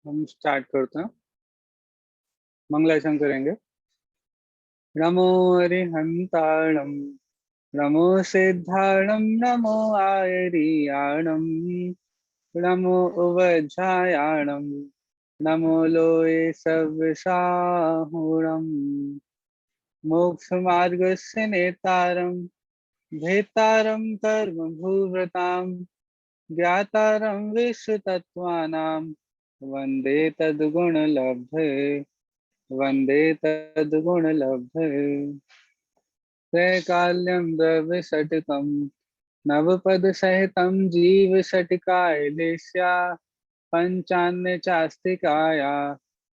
हम स्टार्ट करते हैं। मंगलाचरण करेंगे। नमो अरिहंताणम, नमो सिद्धाणम, नमो आयरियाणम, नमो उवज्झायाणम, नमो लोये सव्यसाहुणम, मोक्ष मार्गस्य नेतारम, भेतारम कर्म भूव्रताम, ज्ञातारं विश्वतत्त्वानां, वन्दे तद्गुणलब्धे, वन्दे तद्गुणलब्धे। त्रैकाल्यं द्रव्यषट्कं, नवपदसहितं जीवषट्कायलेस्या, पञ्चान्यचास्तिकाया,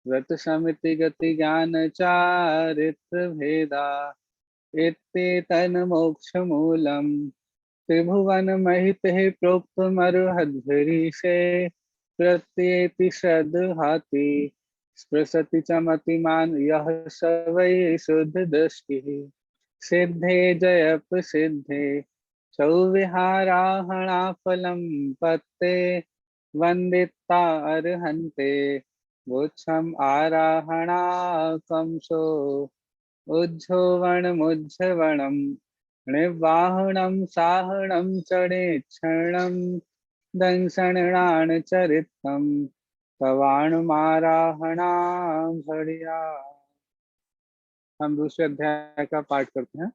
व्रतसमितिगतिज्ञानचारित्रभेदा, इत्येतन्मोक्षमूलम् त्रिभुवन महिते प्रोक्तमर्हद्भिरीशे, प्रत्येति श्रद्धाति स्पृशति च मतिमान् यः स वै शुद्धदृष्टिः। सिद्धे जयप्रसिद्धे चौविहाराहणाफलं पत्ते, वन्दिता अर्हन्ते गुच्छम् आराहणाकंसो, उज्झोवणमुज्झवणम् निवाहणं साहणं चणेक्षणं, दंशणाचरितं तवाणुमाराहणां झड़िया। हम दूसरे अध्याय का पाठ करते हैं।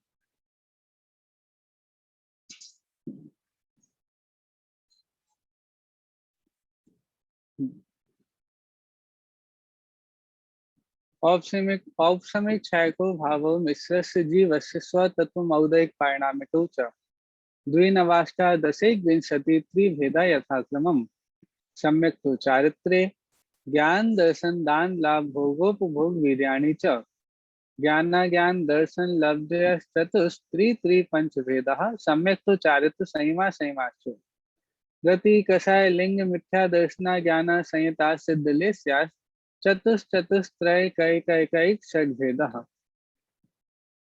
औपशमिक छायको भावो मिश्रस्य जीवस्य स्वतत्वमौदयिक परिणामितो च द्विनवाष्टादशैकविंशति त्रिभेदा यथाक्रमम्। सम्यक् तो चारित्रे ज्ञान दर्शन दान लाभ भोगोपभोग वीर्याणि च, ज्ञान दर्शन लब्धय चतुस्त्री त्रि पंचभेदः सम्यक् तो चारित्र संयमा संयमाश्च। गति कषाय लिंग मिथ्या दर्शना ज्ञान संयता सिद्धलेस्या, चतुश्चतुस्त्रय कैकैकैक षड्भेदः।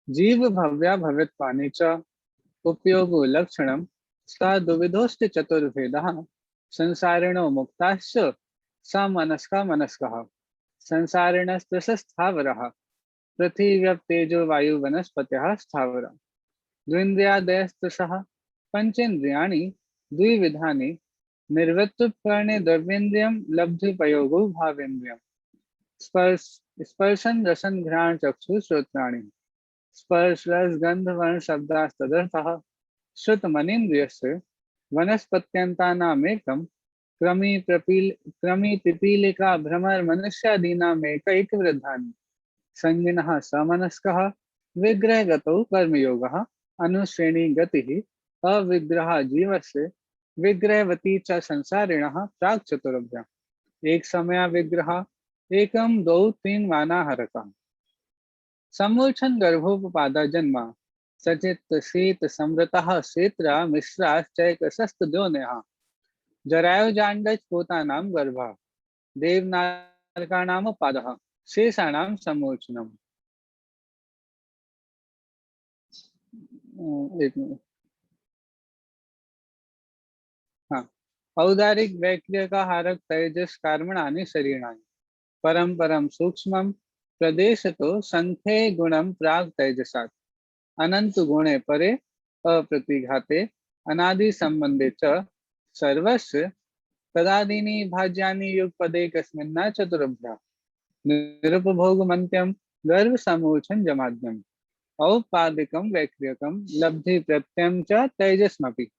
जीव भव्या भवित्वानि च उपयोगो लक्षणं, सा दुविधोश्च चतुर्भेदः। संसारिणो मुक्ताश्च समनस्का मनस्कः, संसारिणस्त्रिशस्थावरः, पृथिव्यप्तेजो वायु वनस्पतयः स्थावरा। द्विन्द्रियादयस्त्रिशः पंचेन्द्रियाणि द्विविधानि, निर्वृत्तुपकरणे द्रव्येन्द्रियं लब्धुपयोगो भावेन्द्रियम्। स्पर्श स्पर्शन रसन घ्राण चक्षु श्रोत्राणि, स्पर्श रस गंध वर्ण शब्दास्तदर्थः। श्रुत मनीन्द्रियस्य वनस्पत्यन्तानामेकं, क्रमी पिपीलिका भ्रमर मनुष्यादीनामेकैकवृद्धानि। संगिनः समनस्कः विग्रहगतौ कर्मयोगः, अनुश्रेणी गतिः अविग्रह जीवस्य, विग्रहवती च संसारिणः प्राक् चतुर्भ्याम्। एक समय विग्रह एकम दो तीन वानाहरकः। सम्मूर्छन गर्भोपपादा जन्मा, सचित शीत समृतः क्षेत्रा मिश्राश्चैकशस्त द्योनयः। जरायुजाण्डज पोतानां गर्भः, देवनारकाणां पादः, शेषाणां सम्मूर्छनम्। एक मिनट। हाँ। औदारिक वैक्रिय का हारक तेजस कर्मणानि शरीराणि, परम परम सूक्ष्मम प्रदेश तो संख्ये गुणम प्राग तेजसात्, अनंत गुणे परे अप्रतिघाते, अनादि संबंधे च सर्वस्य तदादीनि भाज्यानि युगपदे कस्मिन्ना चतुर्भ्या। निरुपभोग मन्त्यम गर्भ समूर्छन जमाद्यम, औपादिकम वैक्रियकम लब्धि प्रत्ययम च तेजस्मपि।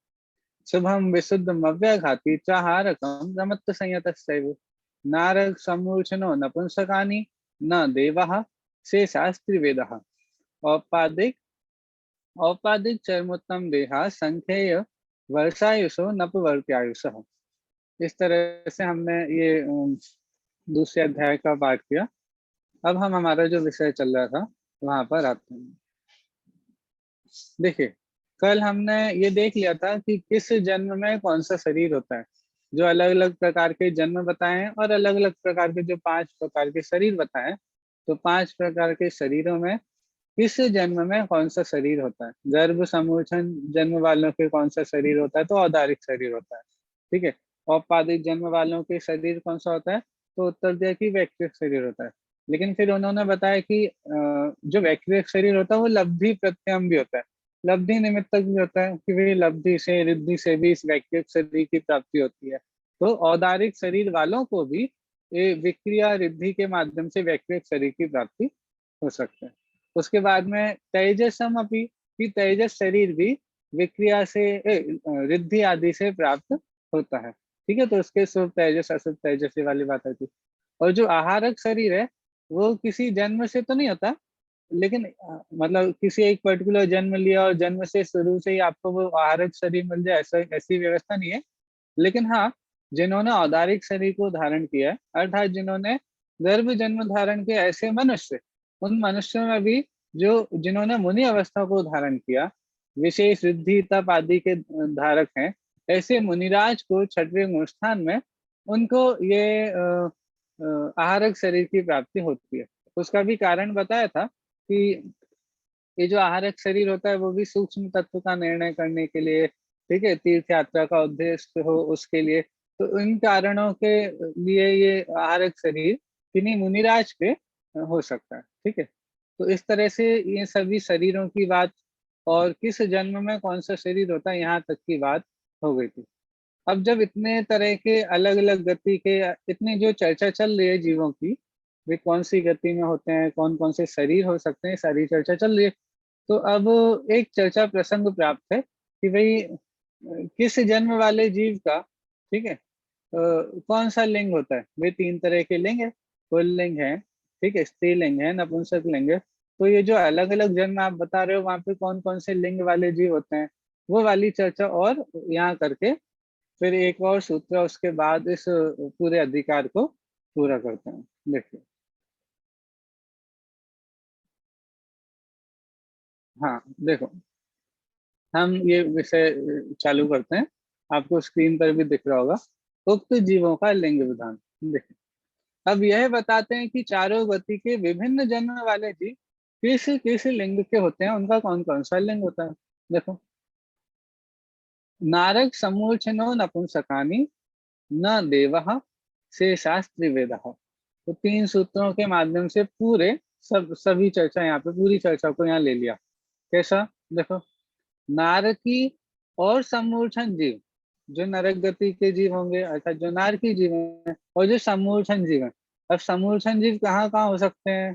शुभम विशुद्धम अव्याघाति चाहारकम रमत्त संयतस्यैव। नारक सम्मूर्छनो नपुंसकानि न देवः, शेषास्त्रिवेदः। औपादिक औपादिक चर्मोत्तम देहा संख्येय वर्षायुषो नपवर्त्यायुषः। इस तरह से हमने ये दूसरे अध्याय का पाठ किया। अब हम हमारा जो विषय चल रहा था वहां पर आते हैं। देखिए, कल हमने ये देख लिया था कि किस जन्म में कौन सा शरीर होता है। जो अलग अलग प्रकार के जन्म बताए हैं और अलग अलग प्रकार के जो 5 प्रकार के शरीर बताए हैं, तो 5 प्रकार के शरीरों में किस जन्म में कौन सा शरीर होता है। गर्भ समूर्छन जन्म वालों के कौन सा शरीर होता है, तो औदारिक शरीर होता है। ठीक है। औपादिक जन्म वालों के शरीर कौन सा होता है, तो उत्तर दिया कि वैक्रिक शरीर होता है। लेकिन फिर उन्होंने बताया कि जो वैक्रिक शरीर होता है वो लब्धि प्रत्यम भी होता है, लब्धि निमित्तक भी होता है, कि भाई लब्धि से रिद्धि से भी इस वैक्रिक शरीर की प्राप्ति होती है। तो औदारिक शरीर वालों को भी ये विक्रिया रिद्धि के माध्यम से वैक्रिक शरीर की प्राप्ति हो सकता है। उसके बाद में तेजसम अपि, कि तेजस शरीर भी विक्रिया से रिद्धि आदि से प्राप्त होता है। ठीक है, तो उसके शुभ तेजस अशुभ तेजस ये वाली बात आती। और जो आहारक शरीर है वो किसी जन्म से तो नहीं होता, लेकिन मतलब किसी एक पर्टिकुलर जन्म लिया और जन्म से शुरू से ही आपको वो आहारक शरीर मिल जाए, ऐसा ऐसी व्यवस्था नहीं है। लेकिन हाँ, जिन्होंने औदारिक शरीर को धारण किया है, अर्थात जिन्होंने गर्भ जन्म धारण किया, ऐसे मनुष्य, उन मनुष्यों में भी जो जिन्होंने मुनि अवस्था को धारण किया, विशेष रिद्धि तप आदि के धारक हैं, ऐसे मुनिराज को छठवें अनुष्ठान में उनको ये आहारक शरीर की प्राप्ति होती है। उसका भी कारण बताया था कि ये जो आहारक शरीर होता है वो भी सूक्ष्म तत्व का निर्णय करने के लिए, ठीक है, तीर्थ यात्रा का उद्देश्य हो उसके लिए, तो इन कारणों के लिए ये आहारक शरीर किन्हीं मुनिराज पे हो सकता है। ठीक है, तो इस तरह से ये सभी शरीरों की बात और किस जन्म में कौन सा शरीर होता है यहाँ तक की बात हो गई थी। अब जब इतने तरह के अलग अलग गति के, इतनी जो चर्चा चल रही है जीवों की, वे कौन सी गति में होते हैं, कौन कौन से शरीर हो सकते हैं, सारी चर्चा चल रही है। तो अब एक चर्चा प्रसंग प्राप्त है कि भाई किस जन्म वाले जीव का, ठीक है, कौन सा लिंग होता है। वे तीन तरह के लिंग है, पुल्लिंग है, ठीक है, स्त्रीलिंग है, नपुंसक लिंग है। तो ये जो अलग अलग जन्म आप बता रहे हो वहां पे कौन कौन से लिंग वाले जीव होते हैं, वो वाली चर्चा और यहाँ करके फिर एक और सूत्र, उसके बाद इस पूरे अधिकार को पूरा करते हैं। देखिए, हाँ देखो, हम ये विषय चालू करते हैं। आपको स्क्रीन पर भी दिख रहा होगा, उक्त जीवों का लिंग विधान। देखिए, अब यह बताते हैं कि चारों गति के विभिन्न जन्म वाले जीव किस किस लिंग के होते हैं, उनका कौन कौन सा लिंग होता है। देखो, नारक समूर्छनो नपुंसकानि न देवः से शास्त्री वेद। तो तीन सूत्रों के माध्यम से पूरे सभी चर्चा यहाँ पे, पूरी चर्चा को यहाँ ले लिया। कैसा, देखो, नारकी और समूर्छन जीव, जो नरक गति के जीव होंगे अर्थात जो नारकी जीव हैं, और जो समूर्छन जीव हैं। अब समूर्छन जीव कहाँ कहाँ हो सकते हैं,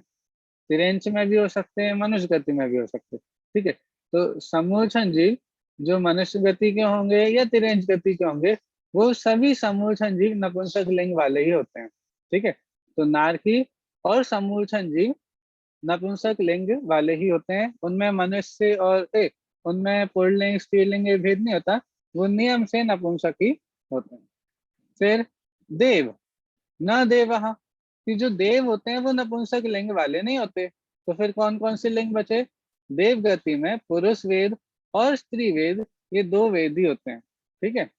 तिरेंच में भी हो सकते हैं, मनुष्य गति में भी हो सकते हैं। ठीक है, तो समूर्छन जीव जो मनुष्य गति के होंगे या तिरेंच गति के होंगे, वो सभी समूर्छन जीव नपुंसक लिंग वाले ही होते हैं। ठीक है, तो नारकी और समूर्छन जीव नपुंसक लिंग वाले ही होते हैं। उनमें मनुष्य और उनमें पुल्लिंग स्त्रीलिंग ये भेद नहीं होता, वो नियम से नपुंसक ही होते हैं। फिर देव न देवः, कि जो देव होते हैं वो नपुंसक लिंग वाले नहीं होते। तो फिर कौन कौन से लिंग बचे, देव गति में पुरुष वेद और स्त्री वेद, ये दो वेद ही होते हैं। ठीक है,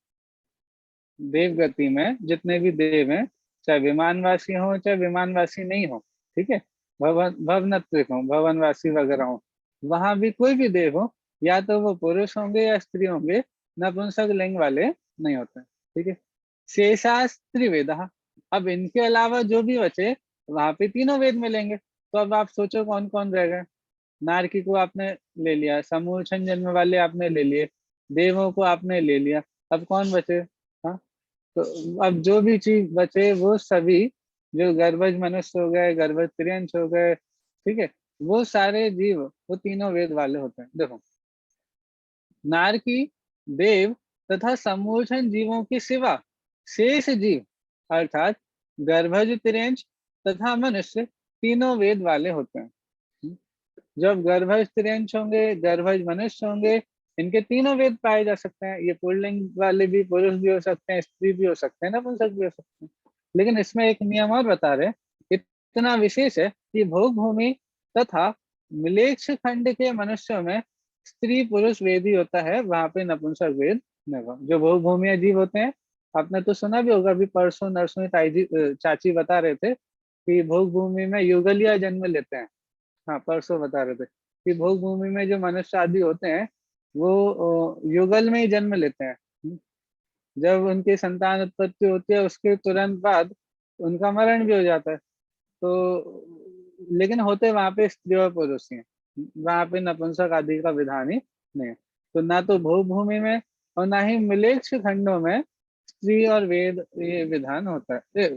देव गति में जितने भी देव हैं, चाहे विमानवासी हो चाहे विमानवासी नहीं हो, ठीक है, भवनत्विक हो, भवनवासी वगैरह हो, वहां भी कोई भी देव हो, या तो वो पुरुष होंगे या स्त्री होंगे, नपुंसक लिंग वाले नहीं होते। ठीक है, शेषास्त्री वेद। अब इनके अलावा जो भी बचे वहां पे तीनों वेद मिलेंगे। तो अब आप सोचो कौन कौन रह गए। नारकी को आपने ले लिया, समूर्छन जन्म वाले आपने ले लिए, देवों को आपने ले लिया, अब कौन बचे। हाँ, तो अब जो भी चीज बचे वो सभी, जो गर्भज मनुष्य हो गए, गर्भज त्रियंश हो गए, ठीक है, वो सारे जीव वो तीनों वेद वाले होते हैं। देखो, नारकी, देव तथा समूर्छन जीवों के सिवा शेष जीव अर्थात गर्भज त्रियंश तथा मनुष्य तीनों वेद वाले होते हैं। जब गर्भज त्रियंश होंगे, गर्भज मनुष्य होंगे, इनके तीनों वेद पाए जा सकते हैं। ये पुल्लिंग वाले भी पुरुष भी हो सकते हैं, स्त्री भी हो सकते हैं, नपुंसक भी हो सकते हैं। लेकिन इसमें एक नियम और बता रहे, इतना विशेष है कि भोग भूमि तथा मिलेच्छ खंड के मनुष्यों में स्त्री पुरुष वेद ही होता है, वहां पे नपुंसक वेद नहीं होगा। जो भोग भूमि जीव होते हैं, आपने तो सुना भी होगा, अभी परसों नरसों ताई जी चाची बता रहे थे कि भोग भूमि में युगलिया जन्म लेते हैं। हाँ, परसों बता रहे थे कि भोग भूमि में जो मनुष्य आदि होते हैं वो युगल में ही जन्म लेते हैं। जब उनकी संतान उत्पत्ति होती है उसके तुरंत बाद उनका मरण भी हो जाता है। तो लेकिन होते वहां पे स्त्री और पुरुष ही हैं, वहां पे नपुंसक आदि का विधान ही नहीं है। तो ना तो भूभूमि में और ना ही मिलेच्छ खंडों में स्त्री और वेद ये विधान होता है,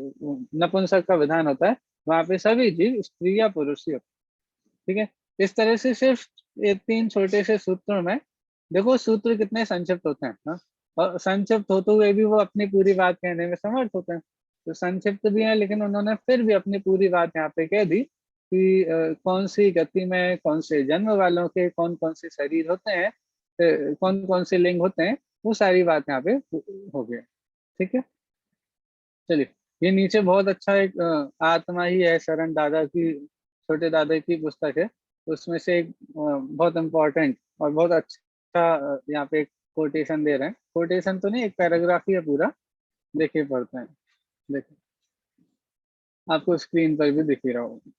नपुंसक का विधान होता है। वहां पे सभी जीव स्त्री या पुरुष ही होते हैं। ठीक है। इस तरह से सिर्फ ये 3 छोटे से सूत्रों में देखो सूत्र कितने संक्षिप्त होते हैं ना, और संक्षिप्त होते हुए भी वो अपनी पूरी बात कहने में समर्थ होते हैं। तो संक्षिप्त भी है लेकिन उन्होंने फिर भी अपनी पूरी बात यहाँ पे कह दी कि कौन सी गति में कौन से जन्म वालों के कौन कौन से शरीर होते हैं, कौन कौन से लिंग होते हैं, वो सारी बात यहाँ पे हो गई। ठीक है। चलिए, ये नीचे बहुत अच्छा एक आत्मा ही है शरण दादा की, छोटे दादा की पुस्तक है। उसमें से एक बहुत इम्पोर्टेंट और बहुत अच्छा यहाँ पे एक कोटेशन दे रहे हैं। कोटेशन तो नहीं, एक पैराग्राफ ही है पूरा। देखिए पढ़ते हैं। देखिए, आपको स्क्रीन पर भी दिख ही रहा होगा।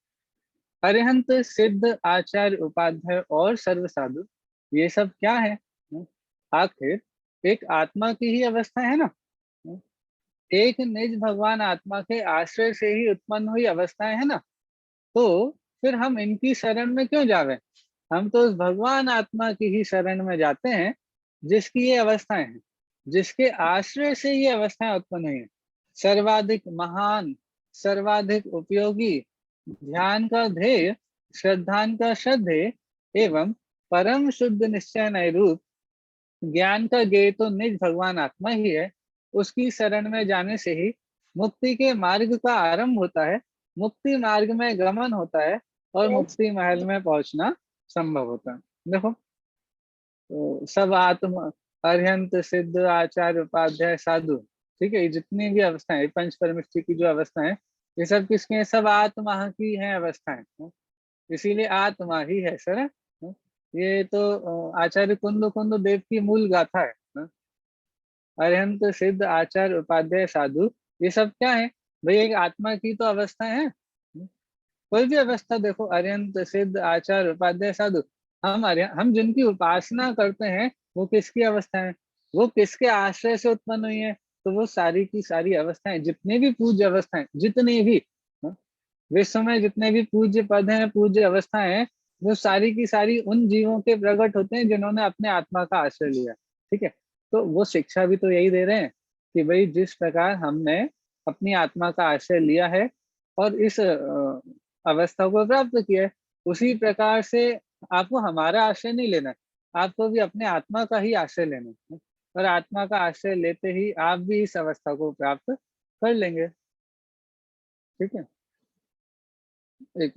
अरिहंत सिद्ध आचार्य उपाध्याय और सर्व साधु ये सब क्या है? आखिर एक आत्मा की ही अवस्था है ना। एक निज भगवान आत्मा के आश्रय से ही उत्पन्न हुई अवस्थाएं है ना। तो फिर हम इनकी शरण में क्यों जावे? हम तो उस भगवान आत्मा की ही शरण में जाते हैं जिसकी ये अवस्थाएं हैं, जिसके आश्रय से ये अवस्थाएं उत्पन्न हुई हैं। सर्वाधिक महान, सर्वाधिक उपयोगी, ध्यान का ध्येय, श्रद्धान का श्रद्धेय एवं परम शुद्ध निश्चय नय रूप ज्ञान का ज्ञेय तो निज भगवान आत्मा ही है। उसकी शरण में जाने से ही मुक्ति के मार्ग का आरंभ होता है, मुक्ति मार्ग में गमन होता है और मुक्ति महल में पहुंचना संभव होता है। देखो, तो सब आत्मा, अरिहंत सिद्ध आचार्य उपाध्याय साधु, ठीक है, ये जितनी भी अवस्थाएं, पंच परमिष्टि की जो अवस्थाएं, ये सब किसके हैं? सब आत्मा की हैं अवस्थाएं। इसीलिए आत्मा ही है सर। ये तो आचार्य कुंद कुंद देव की मूल गाथा है। अरिहंत सिद्ध आचार्य उपाध्याय साधु ये सब क्या है भाई? एक आत्मा की तो अवस्था है। कोई भी अवस्था देखो, अरिहंत सिद्ध आचार्य उपाध्याय साधु, हम जिनकी उपासना करते हैं वो किसकी अवस्था है? वो किसके आश्रय से उत्पन्न हुई है? तो वो सारी की सारी अवस्थाएं, जितनी भी पूज्य अवस्थाएं, जितनी भी विश्व में जितने भी पूज्य पद हैं, पूज्य अवस्थाएं हैं, वो सारी की सारी उन जीवों के प्रकट होते हैं जिन्होंने अपने आत्मा का आश्रय लिया। ठीक है। तो वो शिक्षा भी तो यही दे रहे हैं कि भाई जिस प्रकार हमने अपनी आत्मा का आश्रय लिया है और इस अवस्था को प्राप्त किया है, उसी प्रकार से आपको हमारा आश्रय नहीं लेना है, आपको भी अपने आत्मा का ही आश्रय लेना है। और आत्मा का आश्रय लेते ही आप भी इस अवस्था को प्राप्त कर लेंगे। ठीक है। एक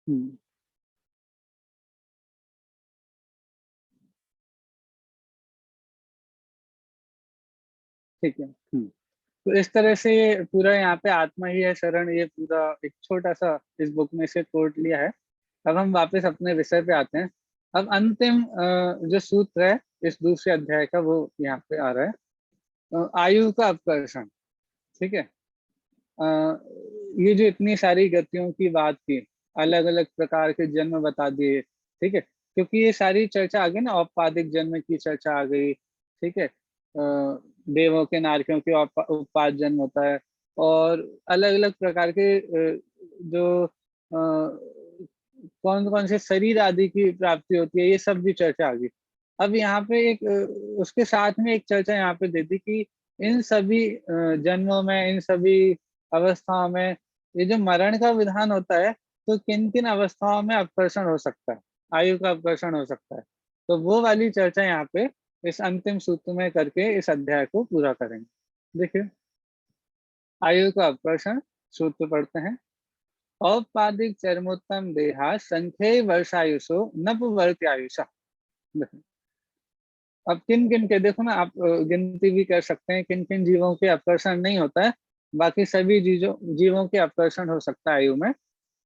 हम्म, ठीक है। तो इस तरह से ये पूरा यहाँ पे आत्मा ही है शरण, ये पूरा एक छोटा सा इस बुक में से कोट लिया है। अब हम वापस अपने विषय पे आते हैं। अब अंतिम जो सूत्र है इस दूसरे अध्याय का, वो यहाँ पे आ रहा है। आयु का अपकर्षण। ठीक है। अ, ये जो इतनी सारी गतियों की बात की, अलग अलग प्रकार के जन्म बता दिए। ठीक है। क्योंकि ये सारी चर्चा आ गई ना, औपाधिक जन्म की चर्चा आ गई। ठीक है। देवों के नारकियों के उत्पाद जन्म होता है, और अलग अलग प्रकार के जो कौन कौन से शरीर आदि की प्राप्ति होती है, ये सब भी चर्चा आ गई। अब यहाँ पे एक उसके साथ में एक चर्चा यहाँ पे दे दी कि इन सभी जन्मों में, इन सभी अवस्थाओं में ये जो मरण का विधान होता है, तो किन किन अवस्थाओं में अपकर्षण हो सकता है, आयु का अपकर्षण हो सकता है। तो वो वाली चर्चा यहाँ पे इस अंतिम सूत्र में करके इस अध्याय को पूरा करेंगे। देखिए, आयु का अपकर्षण सूत्र पढ़ते हैं। औपाधिक चरमोत्तम देहा संख्य वर्षायुषो नपवर्त्यायुषा। अब किन किन के, देखो ना आप गिनती भी कर सकते हैं किन किन जीवों के अपकर्षण नहीं होता है। बाकी सभी जीवों जीवों के अपकर्षण हो सकता है आयु में।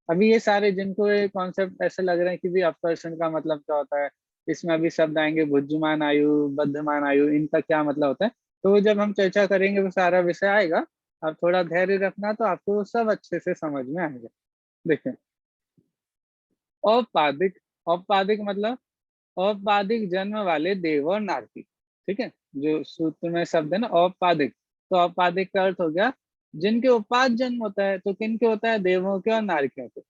अभी ये सारे जिनको ये कॉन्सेप्ट ऐसे लग रहे हैं कि भी अपकर्षण का मतलब क्या होता है, इसमें अभी शब्द आएंगे भुज्यमान आयु, बद्धमान आयु, इनका क्या मतलब होता है, तो वो जब हम चर्चा करेंगे वो सारा विषय आएगा। आप थोड़ा धैर्य रखना तो आपको सब अच्छे से समझ में आएगा। देखिए, औपाधिक, औपाधिक मतलब औपाधिक जन्म वाले देव और नारकी। ठीक है। जो सूत्र में शब्द है ना औपादिक, तो औपादिक का अर्थ हो गया जिनके उपाद जन्म होता है, तो किनके होता है? देवों के और नारकियों के।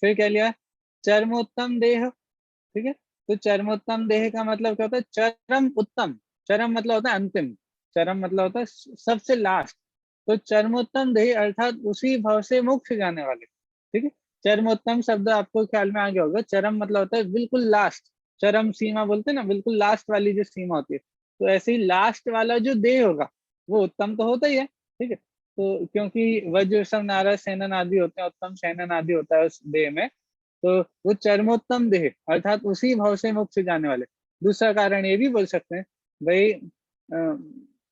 फिर क्या लिया? चरमोत्तम देह, ठीक है। तो चरमोत्तम देह का मतलब क्या होता है? चरम उत्तम। चरम मतलब होता है अंतिम, चरम मतलब होता है सबसे लास्ट। तो चरमोत्तम देह अर्थात उसी भाव से मोक्ष जाने वाले, ठीक है। चरमोत्तम शब्द आपको ख्याल में आ गया होगा, चरम मतलब होता है बिल्कुल लास्ट, चरम सीमा बोलते हैं ना, बिल्कुल लास्ट वाली जो सीमा होती है। तो ऐसे ही लास्ट वाला जो देह होगा वो उत्तम तो होता ही है, ठीक है। तो क्योंकि वज्र सब नारद सेनन आदि होते हैं, उत्तम सेनन आदि होता है उस देह में, तो वो चरमोत्तम देह अर्थात उसी भाव से मोक्ष जाने वाले। दूसरा कारण ये भी बोल सकते हैं भाई,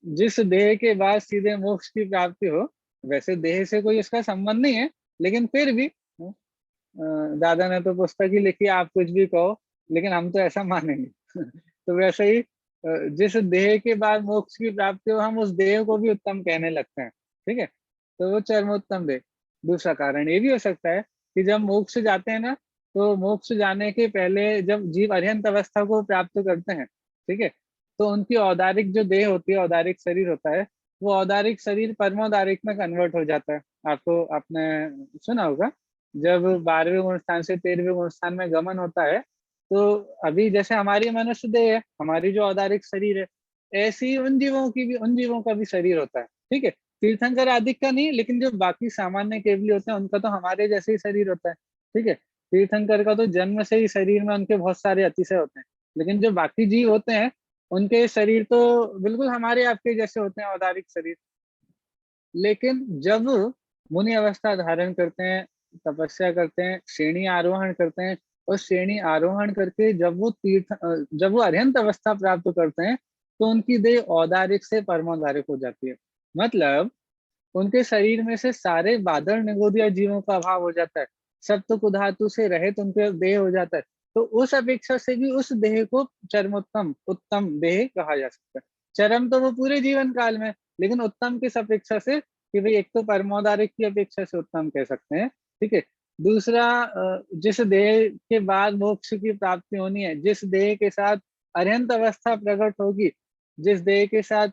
जिस देह के बाद सीधे मोक्ष की प्राप्ति हो, वैसे देह से कोई इसका संबंध नहीं है, लेकिन फिर भी दादा ने तो पुस्तक ही लिखी, आप कुछ भी कहो, लेकिन हम तो ऐसा मानेंगे। तो वैसे ही जिस देह के बाद मोक्ष की प्राप्ति हो, हम उस देह को भी उत्तम कहने लगते हैं, ठीक है। तो वो चरमोत्तम देह। दूसरा कारण ये भी हो सकता है कि जब मोक्ष जाते हैं ना, तो मोक्ष जाने के पहले जब जीव अरिहंत अवस्था को प्राप्त करते हैं, ठीक है, तो उनकी औदारिक जो देह होती है, औदारिक शरीर होता है, वो औदारिक शरीर परमोदारिक में कन्वर्ट हो जाता है। आपने सुना होगा, जब 12वें गुण स्थान से 13वें गुण स्थान में गमन होता है, तो अभी जैसे हमारी मनुष्य देह है, हमारी जो औदारिक शरीर है, ऐसे ही उन जीवों का भी शरीर होता है, ठीक है। तीर्थंकर आदि का नहीं, लेकिन जो बाकी सामान्य केवली होते हैं उनका तो हमारे जैसे ही शरीर होता है, ठीक है। तीर्थंकर का तो जन्म से ही शरीर में उनके बहुत सारे अतिशय होते हैं, लेकिन जो बाकी जीव होते हैं उनके शरीर तो बिल्कुल हमारे आपके जैसे होते हैं, औदारिक शरीर। लेकिन जब मुनि अवस्था धारण करते हैं, तपस्या करते हैं, श्रेणी आरोहण करते हैं, और श्रेणी आरोहण करके जब वो अरिहंत अवस्था प्राप्त करते हैं, तो उनकी देह औदारिक से परमौदारिक हो जाती है। मतलब उनके शरीर में से सारे बादल निगोदिया जीवों का अभाव हो जाता है, सप्त धातु से रहित उनके देह हो जाता है। तो उस अपेक्षा से भी उस देह को चरमोत्तम उत्तम देह कहा जा सकता है। चरम तो वो पूरे जीवन काल में, लेकिन उत्तम किस अपेक्षा से कि भाई एक तो परमोदारिक की अपेक्षा से उत्तम कह सकते हैं, ठीक है। दूसरा, जिस देह के बाद मोक्ष की प्राप्ति होनी है, जिस देह के साथ अरिहंत अवस्था प्रकट होगी, जिस देह के साथ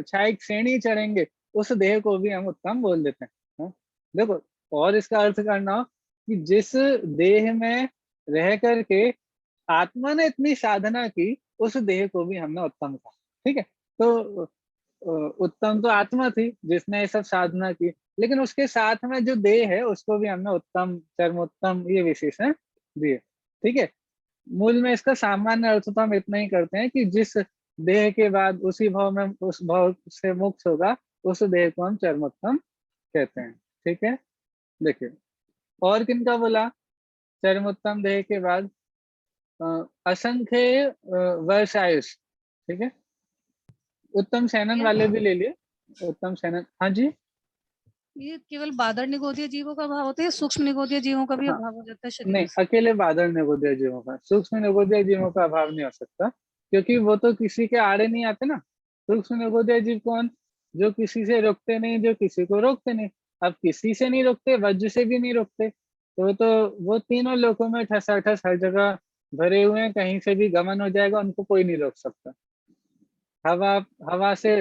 छायिक श्रेणी चढ़ेंगे, उस देह को भी हम उत्तम बोल देते हैं। हाँ? देखो, और इसका अर्थ करना हो कि जिस देह में रह करके आत्मा ने इतनी साधना की, उस देह को भी हमने उत्तम कहा, ठीक है। तो उत्तम तो आत्मा थी जिसने ये सब साधना की, लेकिन उसके साथ में जो देह है उसको भी हमने उत्तम, चरमोत्तम ये विशेषण दिए, ठीक है। मूल में इसका सामान्य अर्थ तो हम इतना ही करते हैं कि जिस देह के बाद उसी भाव में उस भाव से मुक्त होगा, उस देह को हम चरमोत्तम कहते हैं, ठीक है। देखिए, और किनका बोला चरमोत्तम देह के बाद? असंख्य वर्ष आयुष, ठीक है। उत्तम सेनन ये वाले भी ले लिए, उत्तम सेनन, हाँ जी। ये केवल बादर निगोदीय जीवों का अभाव होता है या सूक्ष्म निगोदीय जीवों का भी हाँ, अभाव हो जाता है शरीर नहीं, से? अकेले बादल निगोदय जीवों का, सूक्ष्म निगोदय जीवों का अभाव नहीं हो सकता, क्योंकि वो तो किसी के आड़े नहीं आते ना। सूक्ष्म निगोदय जीव कौन? जो किसी से रुकते नहीं, जो किसी को रोकते नहीं। अब किसी से नहीं रुकते, वज्र से भी नहीं रुकते, तो वो तीनों लोकों में ठसाठस हर जगह भरे हुए हैं, कहीं से भी गमन हो जाएगा, उनको कोई नहीं रोक सकता। हवा हवा से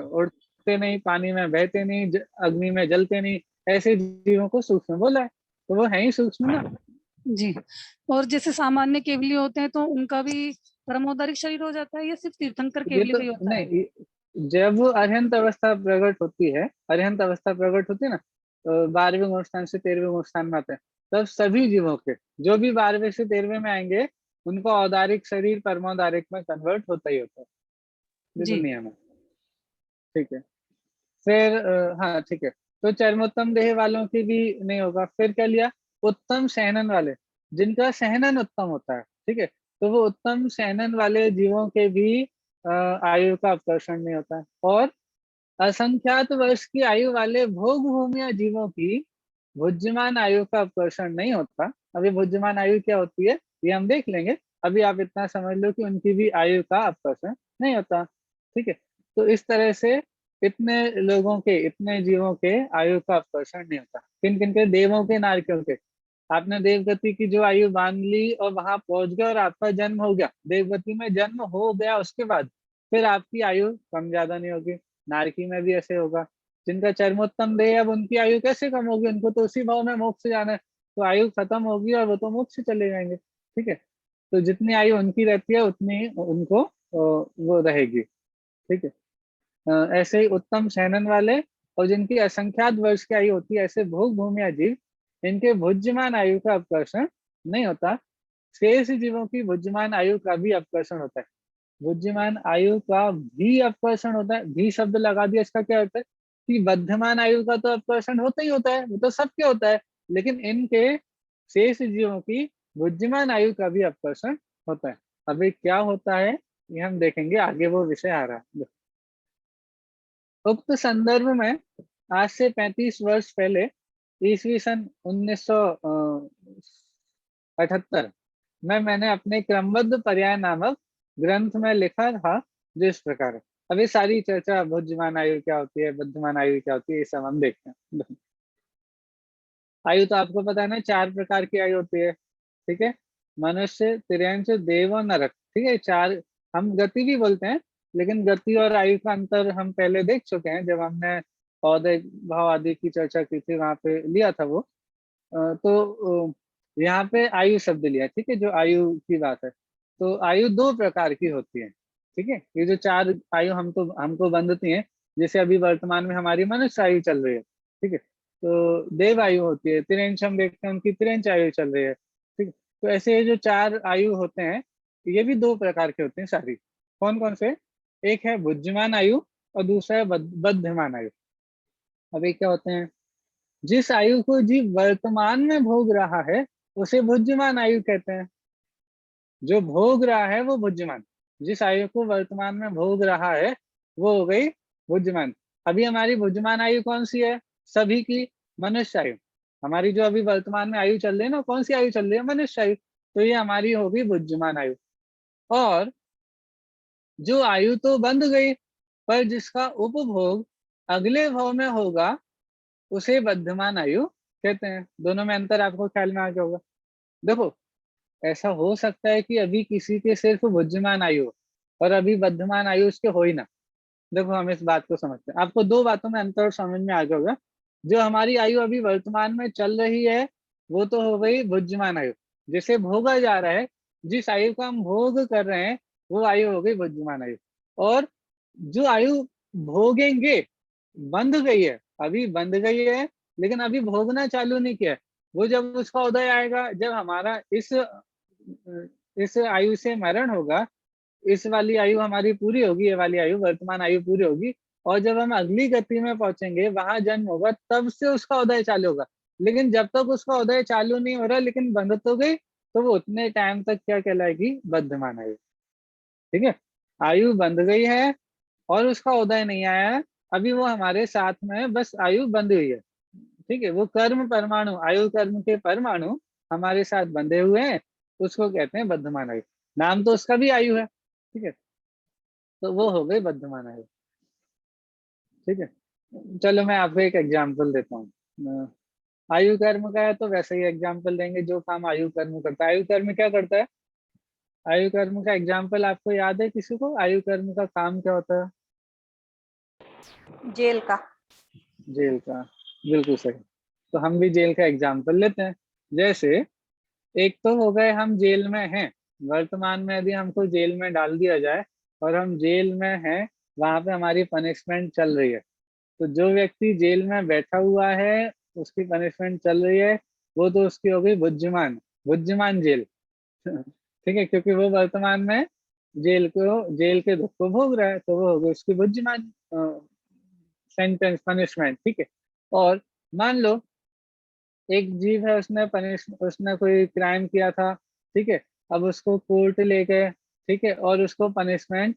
उड़ते नहीं, पानी में बहते नहीं, अग्नि में जलते नहीं, ऐसे जीवों को सूक्ष्म बोला है, तो वो है ही सूक्ष्म ना। जी। और जैसे सामान्य केवली होते हैं तो उनका भी परमोदारिक शरीर हो जाता है या सिर्फ तीर्थंकर ये केवली तो का ही होता है? नहीं, जब वो अरिहंत अवस्था प्रकट होती है, अरिहंत अवस्था प्रकट होती है ना, तो 12वें गुण स्थान से 13वें गुण स्थान में आते हैं, तब सभी जीवों के जो भी 12वें से 13वें में आएंगे, उनको औदारिक शरीर परमोदारिक में कन्वर्ट होता ही होता है, ये तो जी। नियम है, ठीक है। फिर हाँ ठीक है, तो चरमोत्तम देह वालों की भी नहीं होगा। फिर क्या लिया? उत्तम सहनन वाले, जिनका सहनन उत्तम होता है, ठीक है। तो वो उत्तम सहनन वाले जीवों के भी आयु का अपकर्षण नहीं होता है। और असंख्यात वर्ष की आयु वाले भोग भूमिया जीवों की भुज्यमान आयु का अपकर्षण नहीं होता। अभी भुज्यमान आयु क्या होती है ये हम देख लेंगे, अभी आप इतना समझ लो कि उनकी भी आयु का अपकर्षण नहीं होता, ठीक है। तो इस तरह से इतने लोगों के, इतने जीवों के आयु का अपकर्षण नहीं होता। किन किन के? देवों के, नारकियों के। आपने देवगति की जो आयु बांध ली और वहां पहुंच गए और आपका जन्म हो गया, देवगति में जन्म हो गया, उसके बाद फिर आपकी आयु कम ज्यादा नहीं होगी। नारकी में भी ऐसे होगा। जिनका चरमोत्तम देह, अब उनकी आयु कैसे कम होगी, उनको तो उसी भाव में मोक्ष जाना है, तो आयु खत्म होगी और वो तो मोक्ष चले जाएंगे। ठीक है, तो जितनी आयु उनकी रहती है उतनी ही उनको वो रहेगी। ठीक है। ऐसे ही उत्तम शयनन वाले और जिनकी असंख्यात वर्ष की आयु होती है, ऐसे भोग भूमि जीव, इनके भुज्यमान आयु का अपकर्षण नहीं होता। शेष जीवों की भुज्यमान आयु का भी अपकर्षण होता है। बुद्धिमान आयु का भी अपकर्षण होता है। भी शब्द लगा दिया, इसका क्या होता है कि बद्धमान आयु का तो अपकर्षण होता ही होता है, वो तो सबके होता है, लेकिन इनके शेष जीवों की बुद्धिमान आयु का भी अपकर्षण होता है। अभी क्या होता है ये हम देखेंगे, आगे वो विषय आ रहा है। उक्त संदर्भ में आज से 35 वर्ष पहले, ईस्वी सन 1978 में मैंने अपने क्रमबद्ध पर्याय नामक ग्रंथ में लिखा था, जो इस प्रकार है। अभी सारी चर्चा बुद्धिमान आयु क्या होती है, बुद्धिमान आयु क्या होती है, ये सब हम देखते हैं। आयु तो आपको पता है ना, 4 प्रकार की आयु होती है। ठीक है, मनुष्य, तिर्यंच, देव और नरक। ठीक है, 4। हम गति भी बोलते हैं, लेकिन गति और आयु का अंतर हम पहले देख चुके हैं, जब हमने औदय भाव आदि की चर्चा की थी, वहां पे लिया था वो। तो यहाँ पे आयु शब्द लिया। ठीक है, जो आयु की बात है, तो आयु 2 प्रकार की होती है। ठीक है, ये जो 4 आयु हमको बंधती है, जैसे अभी वर्तमान में हमारी मनुष्य आयु चल रही है। ठीक है, तो देव आयु होती है, तिरंच हम देखते हैं उनकी तिरंच आयु चल रही है। ठीक है, तो ऐसे ये जो 4 आयु होते हैं, ये भी 2 प्रकार के होते हैं सारी। कौन कौन से? एक है बुद्धिमान आयु और दूसरा है बद्धमान आयु। अभी क्या होते हैं, जिस आयु को जीव वर्तमान में भोग रहा है उसे बुद्धिमान आयु कहते हैं। जो भोग रहा है वो बुद्धिमान, जिस आयु को वर्तमान में भोग रहा है वो हो गई बुद्धिमान। अभी हमारी बुद्धिमान आयु कौन सी है? सभी की मनुष्य आयु। हमारी जो अभी वर्तमान में आयु चल रही है ना, कौन सी आयु चल रही है? मनुष्य आयु। तो ये हमारी होगी बुद्धिमान आयु। और जो आयु तो बंध गई, पर जिसका उपभोग अगले भाव में होगा उसे बद्धमान आयु कहते हैं। दोनों में अंतर आपको ख्याल में आ गया होगा। देखो, ऐसा हो सकता है कि अभी किसी के सिर्फ बुद्धिमान आयु हो और अभी बद्धमान आयु उसके हो ही ना। देखो, हम इस बात को समझते हैं, आपको 2 बातों में अंतर समझ में आ गया होगा। जो हमारी आयु अभी वर्तमान में चल रही है वो तो हो गई बुद्धिमान आयु, जिसे भोगा जा रहा है, जिस आयु को हम भोग कर रहे हैं वो आयु हो गई बुद्धिमान आयु। और जो आयु भोगेंगे, बंध गई है, अभी बंध गई है लेकिन अभी भोगना चालू नहीं किया है, वो जब उसका उदय आएगा, जब हमारा इस आयु से मरण होगा, इस वाली आयु हमारी पूरी होगी, ये वाली आयु वर्तमान आयु पूरी होगी, और जब हम अगली गति में पहुंचेंगे, वहां जन्म होगा, तब से उसका उदय चालू होगा। लेकिन जब तक उसका उदय चालू नहीं हो रहा लेकिन बंध तो गई, तो वो उतने टाइम तक क्या कहलाएगी? बद्धमान आयु। ठीक है, आयु बंध गई है और उसका उदय नहीं आया है, अभी वो हमारे साथ में है, बस आयु बंधी हुई है। ठीक है, वो कर्म परमाणु, आयु कर्म के परमाणु हमारे साथ बंधे हुए हैं, उसको कहते हैं बद्धमान आयु। नाम तो उसका भी आयु है। ठीक है, तो वो हो गई बद्धमान आयु। ठीक है, चलो मैं आपको एक एग्जाम्पल देता हूँ। आयु कर्म का है तो वैसे ही एग्जाम्पल देंगे, जो काम आयु कर्म करता है। आयु कर्म क्या करता है? आयु कर्म का एग्जाम्पल आपको याद है किसी को? आयु कर्म का काम क्या होता है? जेल का। जेल का, बिल्कुल सही। तो हम भी जेल का एग्जाम्पल लेते हैं। जैसे एक तो हो गए हम जेल में हैं, वर्तमान में यदि हमको जेल में डाल दिया जाए और हम जेल में हैं, वहां पे हमारी पनिशमेंट चल रही है, तो जो व्यक्ति जेल में बैठा हुआ है उसकी पनिशमेंट चल रही है, वो तो उसकी हो गई बुद्धिमान, बुद्धिमान जेल। ठीक है, क्योंकि वो वर्तमान में जेल के दुख को भोग रहा है, तो वो हो गई उसकी बुद्धिमान सेंटेंस, पनिशमेंट। ठीक है, और मान लो एक जीव है, उसने कोई क्राइम किया था। ठीक है, अब उसको कोर्ट ले गए। ठीक है, और उसको पनिशमेंट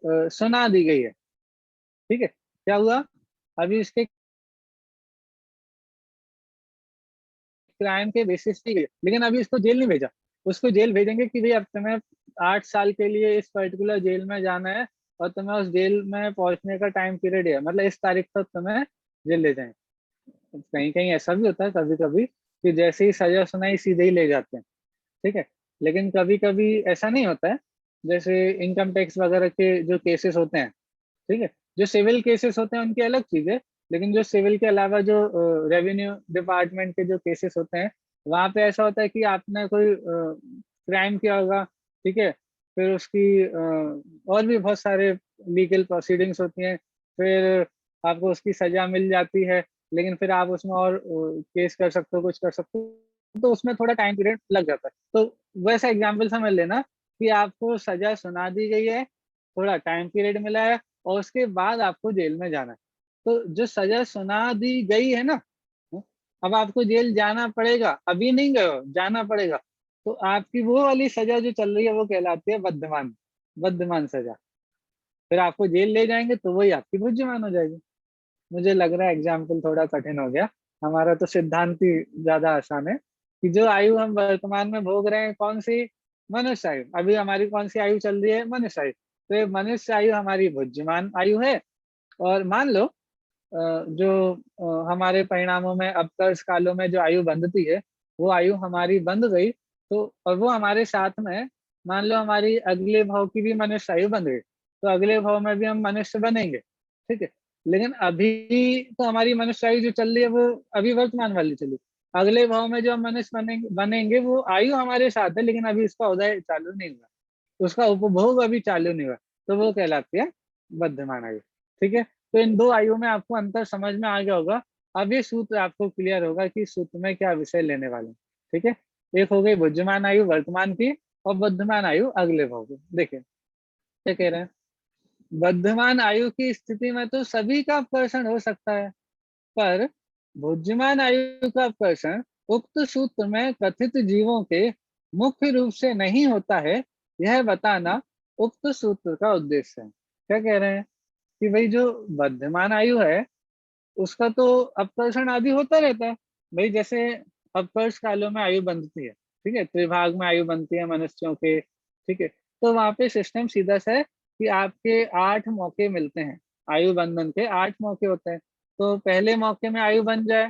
सुना दी गई है। ठीक है, क्या हुआ? अभी इसके क्राइम के बेसिस पे गई, लेकिन अभी इसको जेल नहीं भेजा। उसको जेल भेजेंगे कि भाई अब तुम्हें 8 साल के लिए इस पर्टिकुलर जेल में जाना है, और तुम्हें उस जेल में पहुंचने का टाइम पीरियड है, मतलब इस तारीख तक तुम्हें जेल ले जाएंगे। कहीं कहीं ऐसा भी होता है कभी कभी कि जैसे ही सजा सुनाई सीधे ही ले जाते हैं। ठीक है, लेकिन कभी कभी ऐसा नहीं होता है। जैसे इनकम टैक्स वगैरह के जो केसेस होते हैं, ठीक है, जो सिविल केसेस होते हैं उनकी अलग चीज है, लेकिन जो सिविल के अलावा जो रेवेन्यू डिपार्टमेंट के जो केसेस होते हैं, वहां पे ऐसा होता है कि आपने कोई क्राइम किया होगा, ठीक है, फिर उसकी और भी बहुत सारे लीगल प्रोसीडिंग्स होती हैं, फिर आपको उसकी सजा मिल जाती है, लेकिन फिर आप उसमें और केस कर सकते हो, कुछ कर सकते हो, तो उसमें थोड़ा टाइम पीरियड लग जाता है। तो वैसा एग्जाम्पल समझ लेना कि आपको सजा सुना दी गई है, थोड़ा टाइम पीरियड मिला है, और उसके बाद आपको जेल में जाना है। तो जो सजा सुना दी गई है ना, अब आपको जेल जाना पड़ेगा, अभी नहीं गए हो, जाना पड़ेगा, तो आपकी वो वाली सजा जो चल रही है वो कहलाती है बद्धमान, बद्धमान सजा। फिर आपको जेल ले जाएंगे तो वही आपकी बुद्धिमान हो जाएगी। मुझे लग रहा है एग्जाम्पल थोड़ा कठिन हो गया, हमारा तो सिद्धांत ही ज्यादा आसान है कि जो आयु हम वर्तमान में भोग रहे हैं कौन सी, मनुष्य आयु, अभी हमारी कौन सी आयु चल रही है, मनुष्य आयु, तो ये मनुष्य आयु हमारी बुद्धिमान आयु है। और मान लो जो हमारे परिणामों में अपकर्ष कालों में जो आयु बंधती है, वो आयु हमारी बंध गई, तो और वो हमारे साथ में, मान लो हमारी अगले भाव की भी मनुष्य आयु बंध गई, तो अगले भाव में भी हम मनुष्य बनेंगे, ठीक है। लेकिन अभी तो हमारी मनुष्य आयु जो चल रही है वो अभी वर्तमान वाली चली, अगले भाव में जो हम मनुष्य बनेंगे बनेंगे वो आयु हमारे साथ है, लेकिन अभी उसका उदय चालू नहीं हुआ, उसका उपभोग अभी चालू नहीं हुआ, तो वो कहलाती है वर्धमान आयु, ठीक है। तो इन दो आयु में आपको अंतर समझ में आ गया होगा। अब ये सूत्र आपको क्लियर होगा कि सूत्र में क्या विषय लेने वाले हैं, ठीक है। एक हो गई बुद्धिमान आयु वर्तमान की, और बुद्धिमान आयु अगले भाव की। देखिए क्या कह रहे हैं, वर्धमान आयु की स्थिति में तो सभी का अपकर्षण हो सकता है, पर बुद्धिमान आयु का अपकर्षण उक्त सूत्र में कथित जीवों के मुख्य रूप से नहीं होता है, यह बताना उक्त सूत्र का उद्देश्य है। क्या कह रहे हैं कि भाई जो वर्धमान आयु है उसका तो अपकर्षण आदि होता रहता है, भाई जैसे अपकर्ष कालों में आयु बनती है, ठीक है, त्रिभाग में आयु बनती है मनुष्यों के, ठीक है, तो वहां पे सिस्टम सीधा सा है कि आपके 8 मौके मिलते हैं, आयु बंधन के 8 मौके होते हैं। तो पहले मौके में आयु बन जाए,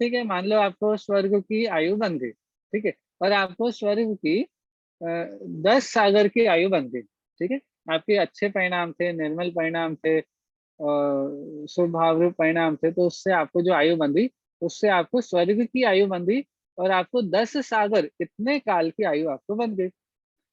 ठीक है, मान लो आपको स्वर्ग की आयु बन गई, ठीक है, और आपको स्वर्ग की 10 सागर की आयु बन गई, ठीक है, आपके अच्छे परिणाम थे, निर्मल परिणाम थे, स्वभाव परिणाम थे, तो उससे आपको जो आयु बंधी, उससे आपको स्वर्ग की आयु बंधी, और आपको 10 सागर इतने काल की आयु आपको बन गई।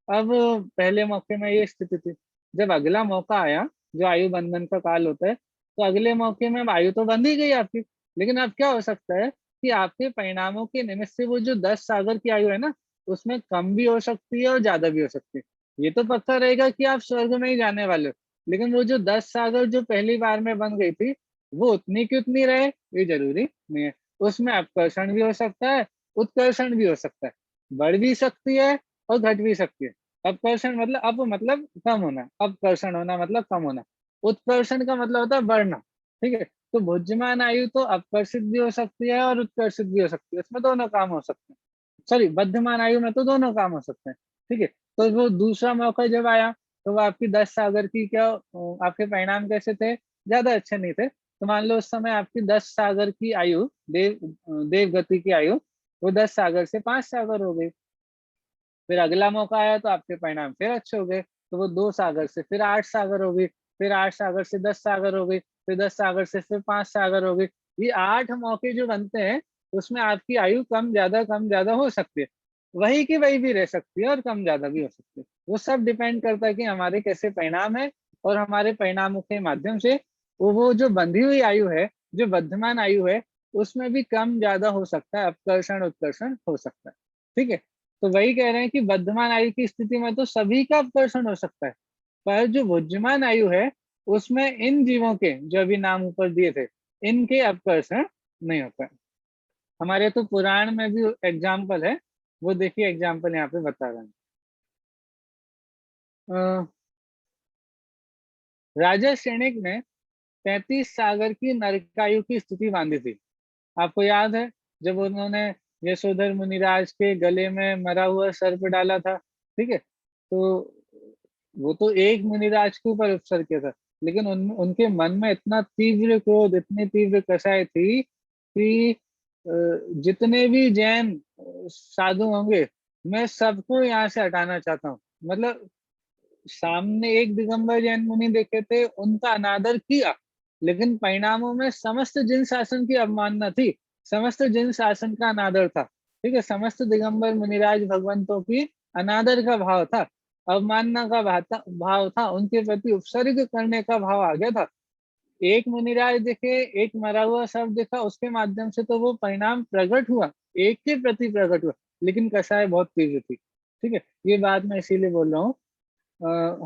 अब पहले मौके में ये स्थिति थी, जब अगला मौका आया जो आयु बंधन का काल होता है, तो अगले मौके में अब आयु तो बंध ही गई आपकी, लेकिन अब क्या हो सकता है कि आपके परिणामों के निमित्त से वो जो 10 सागर की आयु है ना, उसमें कम भी हो सकती है और ज्यादा भी हो सकती है। ये तो पक्का रहेगा कि आप स्वर्ग में ही जाने वाले हो, लेकिन वो जो 10 सागर जो पहली बार में बन गई थी, वो उतनी की उतनी रहे ये जरूरी नहीं है। उसमें अपकर्षण भी हो सकता है, उत्कर्षण भी हो सकता है, बढ़ भी सकती है और घट भी सकती है। अपकर्षण मतलब अप मतलब कम होना, अपकर्षण होना मतलब कम होना, उत्कर्षण का मतलब होता है बढ़ना, ठीक है। तो भुज्यमान आयु तो अपकर्षित भी हो सकती है और उत्कर्षित भी हो सकती है, इसमें दोनों काम हो सकते हैं। सॉरी, बद्धमान आयु में तो दोनों काम हो सकते हैं, ठीक है। तो वो दूसरा मौका जब आया, तो वो आपकी 10 सागर की क्या आपके परिणाम कैसे थे, ज्यादा अच्छे नहीं थे, तो मान लो उस समय आपकी 10 सागर की आयु, देव गति की आयु, वो 10 सागर से 5 सागर हो गई। फिर अगला मौका आया तो आपके परिणाम फिर अच्छे हो गए, तो वो 2 सागर से फिर 8 सागर हो गई, फिर 8 सागर से 10 सागर हो गई, फिर 10 सागर से फिर 5 सागर हो गई। ये 8 मौके जो बनते हैं, उसमें आपकी आयु कम ज्यादा हो सकती है, वही की वही भी रह सकती है और कम ज्यादा भी हो सकती है। वो सब डिपेंड करता है कि हमारे कैसे परिणाम है, और हमारे परिणामों के माध्यम से वो जो बंधी हुई आयु है, जो वर्धमान आयु है, उसमें भी कम ज्यादा हो सकता है, अपकर्षण उत्कर्षण हो सकता है, ठीक है। तो वही कह रहे हैं कि वर्धमान आयु की स्थिति में तो सभी का अपकर्षण हो सकता है, पर जो भुज्यमान आयु है उसमें इन जीवों के जो अभी नाम ऊपर दिए थे, इनके अपकर्षण नहीं होता है। हमारे तो पुराण में भी एग्जाम्पल है, वो देखिए एग्जाम्पल यहाँ पे बता रहे हैं। राजा श्रेणिक ने 35 सागर की नरकायु की स्थिति बांधी थी। आपको याद है जब उन्होंने यशोधर मुनिराज के गले में मरा हुआ सर्प डाला था, ठीक है, तो वो तो एक मुनिराज के ऊपर उपसर किया था, लेकिन उनके मन में इतना तीव्र क्रोध, इतनी तीव्र कषाय थी कि जितने भी जैन साधु होंगे, मैं सबको यहाँ से हटाना चाहता हूँ, मतलब सामने एक दिगंबर जैन मुनि देखे थे, उनका अनादर किया, लेकिन परिणामों में समस्त जिन शासन की अवमानना थी, समस्त जिन शासन का अनादर था। ठीक है, समस्त दिगंबर मुनिराज भगवंतों की अनादर का भाव था, अवमानना का भाव था, उनके प्रति उपसर्ग करने का भाव आ गया था। एक मुनिराज दिखे, एक मरा हुआ सब दिखा, उसके माध्यम से तो वो परिणाम प्रकट हुआ, एक के प्रति प्रकट हुआ, लेकिन कसाय बहुत तीव्र थी। ठीक है, ये बात मैं इसीलिए बोल रहा हूँ।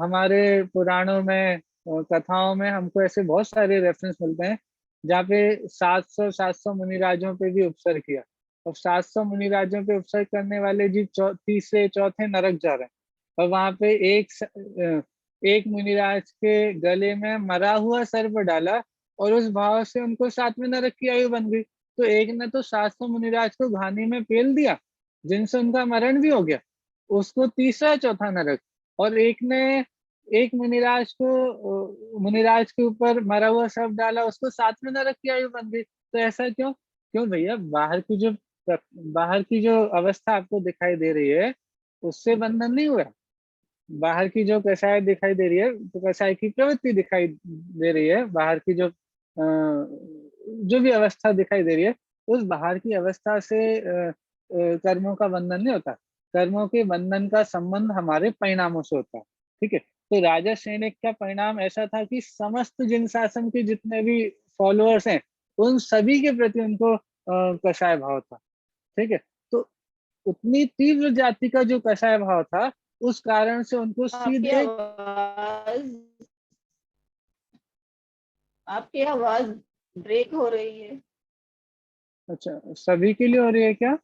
हमारे पुराणों में, कथाओं में हमको ऐसे बहुत सारे रेफरेंस मिलते हैं जहाँ पे 700 मुनिराजों पे भी उपसर्ग किया, और 700 मुनिराजों पे उपसर्ग करने वाले जी तीसरे चौथे नरक जा रहे हैं, और वहां पे एक मुनिराज के गले में मरा हुआ सर्प डाला, और उस भाव से उनको 7वें नरक की आयु बन गई। तो एक ने तो 700 मुनिराज को घानी में पेल दिया, जिनसे उनका मरण भी हो गया, उसको तीसरा चौथा नरक, और एक ने एक मुनिराज के ऊपर मरा हुआ सर्प डाला, उसको 7वें नरक की आयु बन गई। तो ऐसा क्यों? क्यों भैया, बाहर की जो अवस्था आपको दिखाई दे रही है, उससे बंधन नहीं हुआ। बाहर की जो कसाय दिखाई दे रही है, तो कसाय की प्रवृत्ति दिखाई दे रही है, बाहर की जो भी अवस्था दिखाई दे रही है, उस बाहर की अवस्था से कर्मों का बंधन नहीं होता। कर्मों के बंधन का संबंध हमारे परिणामों से होता है। ठीक है, तो राजा सैनिक का परिणाम ऐसा था कि समस्त जिन शासन के जितने भी फॉलोअर्स हैं, उन सभी के प्रति उनको कसाय भाव था। ठीक है, तो उतनी तीव्र जाति का जो कसाय भाव था, उस कारण से उनको आपकी सीधे आपकी आवाज ब्रेक हो रही है। अच्छा, सभी के लिए हो रही है क्या?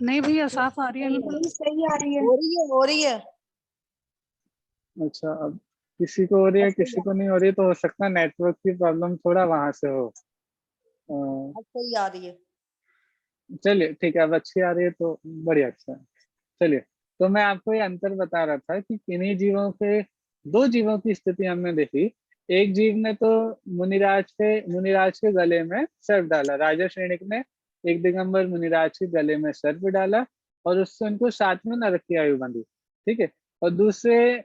नहीं भैया, साफ आ रही है बिल्कुल। सही आ रही है। हो रही है। अच्छा, अब किसी को हो रही है, किसी को नहीं हो रही, तो हो सकता है नेटवर्क की प्रॉब्लम थोड़ा वहां से हो। सही आ रही है। चलिए ठीक है, अब अच्छी आ रही है तो बढ़िया, अच्छा है। चलिए, तो मैं आपको ये अंतर बता रहा था कि किन्हीं जीवों के, दो जीवों की स्थिति हमने देखी। एक जीव ने तो मुनिराज के गले में सर्प डाला, राजा श्रेणिक ने एक दिगंबर मुनिराज के गले में सर्प डाला, और उससे उनको 7वें नरक की आयु बंधी। ठीक है, और दूसरे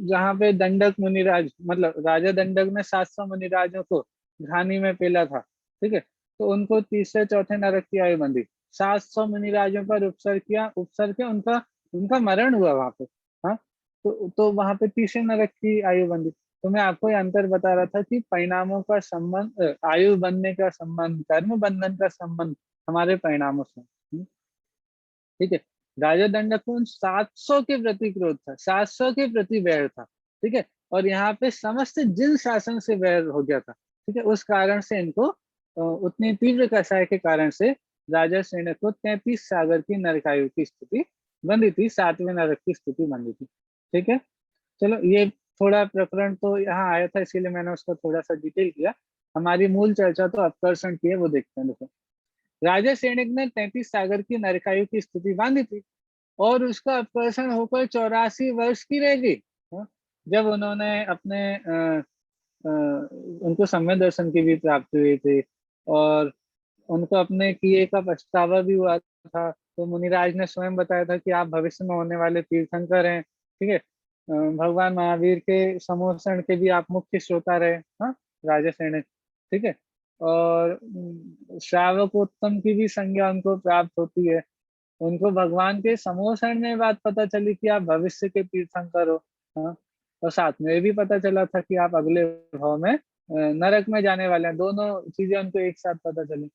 जहाँ पे दंडक मुनिराज, मतलब राजा दंडक ने 700 मुनिराजों को घानी में पेला था। ठीक है, तो उनको तीसरे चौथे नरक की आयु बंधी। 700 मुनिराजों पर उपसर्ग किया, उनका उनका मरण हुआ वहां पे। हाँ, तो वहां पे तीसरे नरक की आयु बंधी। तो मैं आपको ये अंतर बता रहा था कि परिणामों का संबंध, आयु बनने का संबंध, कर्म बंधन का संबंध हमारे परिणामों से। ठीक है, राजा दंडक को उन 700 के प्रति क्रोध था, 700 के प्रति वैर था। ठीक है, और यहाँ पे समस्त जिन शासन से वैर हो गया था। ठीक है, उस कारण से इनको उतनी तीव्र कसाय के कारण से राजा सैनिक को 33 सागर की नरकायु की स्थिति बंदी थी, 7वें नरक की स्थिति बंदी थी। ठीक है, चलो, ये थोड़ा प्रकरण तो यहाँ आया था, इसीलिए मैंने उसको थोड़ा सा डिटेल किया। हमारी मूल चर्चा तो अपकर्षण की है, वो देखते हैं। देखो, राजा सैनिक ने 33 सागर की नरकायु की स्थिति बांधी थी, और उसका अपकर्षण होकर 84 वर्ष की रह गई। हाँ, जब उन्होंने उनको सम्यक दर्शन की भी प्राप्ति हुई थी, और उनको अपने किए का पछतावा भी हुआ था। तो मुनिराज ने स्वयं बताया था कि आप भविष्य में होने वाले तीर्थंकर हैं। ठीक है, भगवान महावीर के समोषण के भी आप मुख्य श्रोता रहे। हाँ, राजा सैनिक। ठीक है, और श्रावकोत्तम की भी संज्ञा उनको प्राप्त होती है। उनको भगवान के समोषण में बात पता चली कि आप भविष्य के तीर्थंकर हो। हाँ, और साथ में ये भी पता चला था कि आप अगले भाव में नरक में जाने वाले हैं। दोनों चीजें उनको एक साथ पता चली।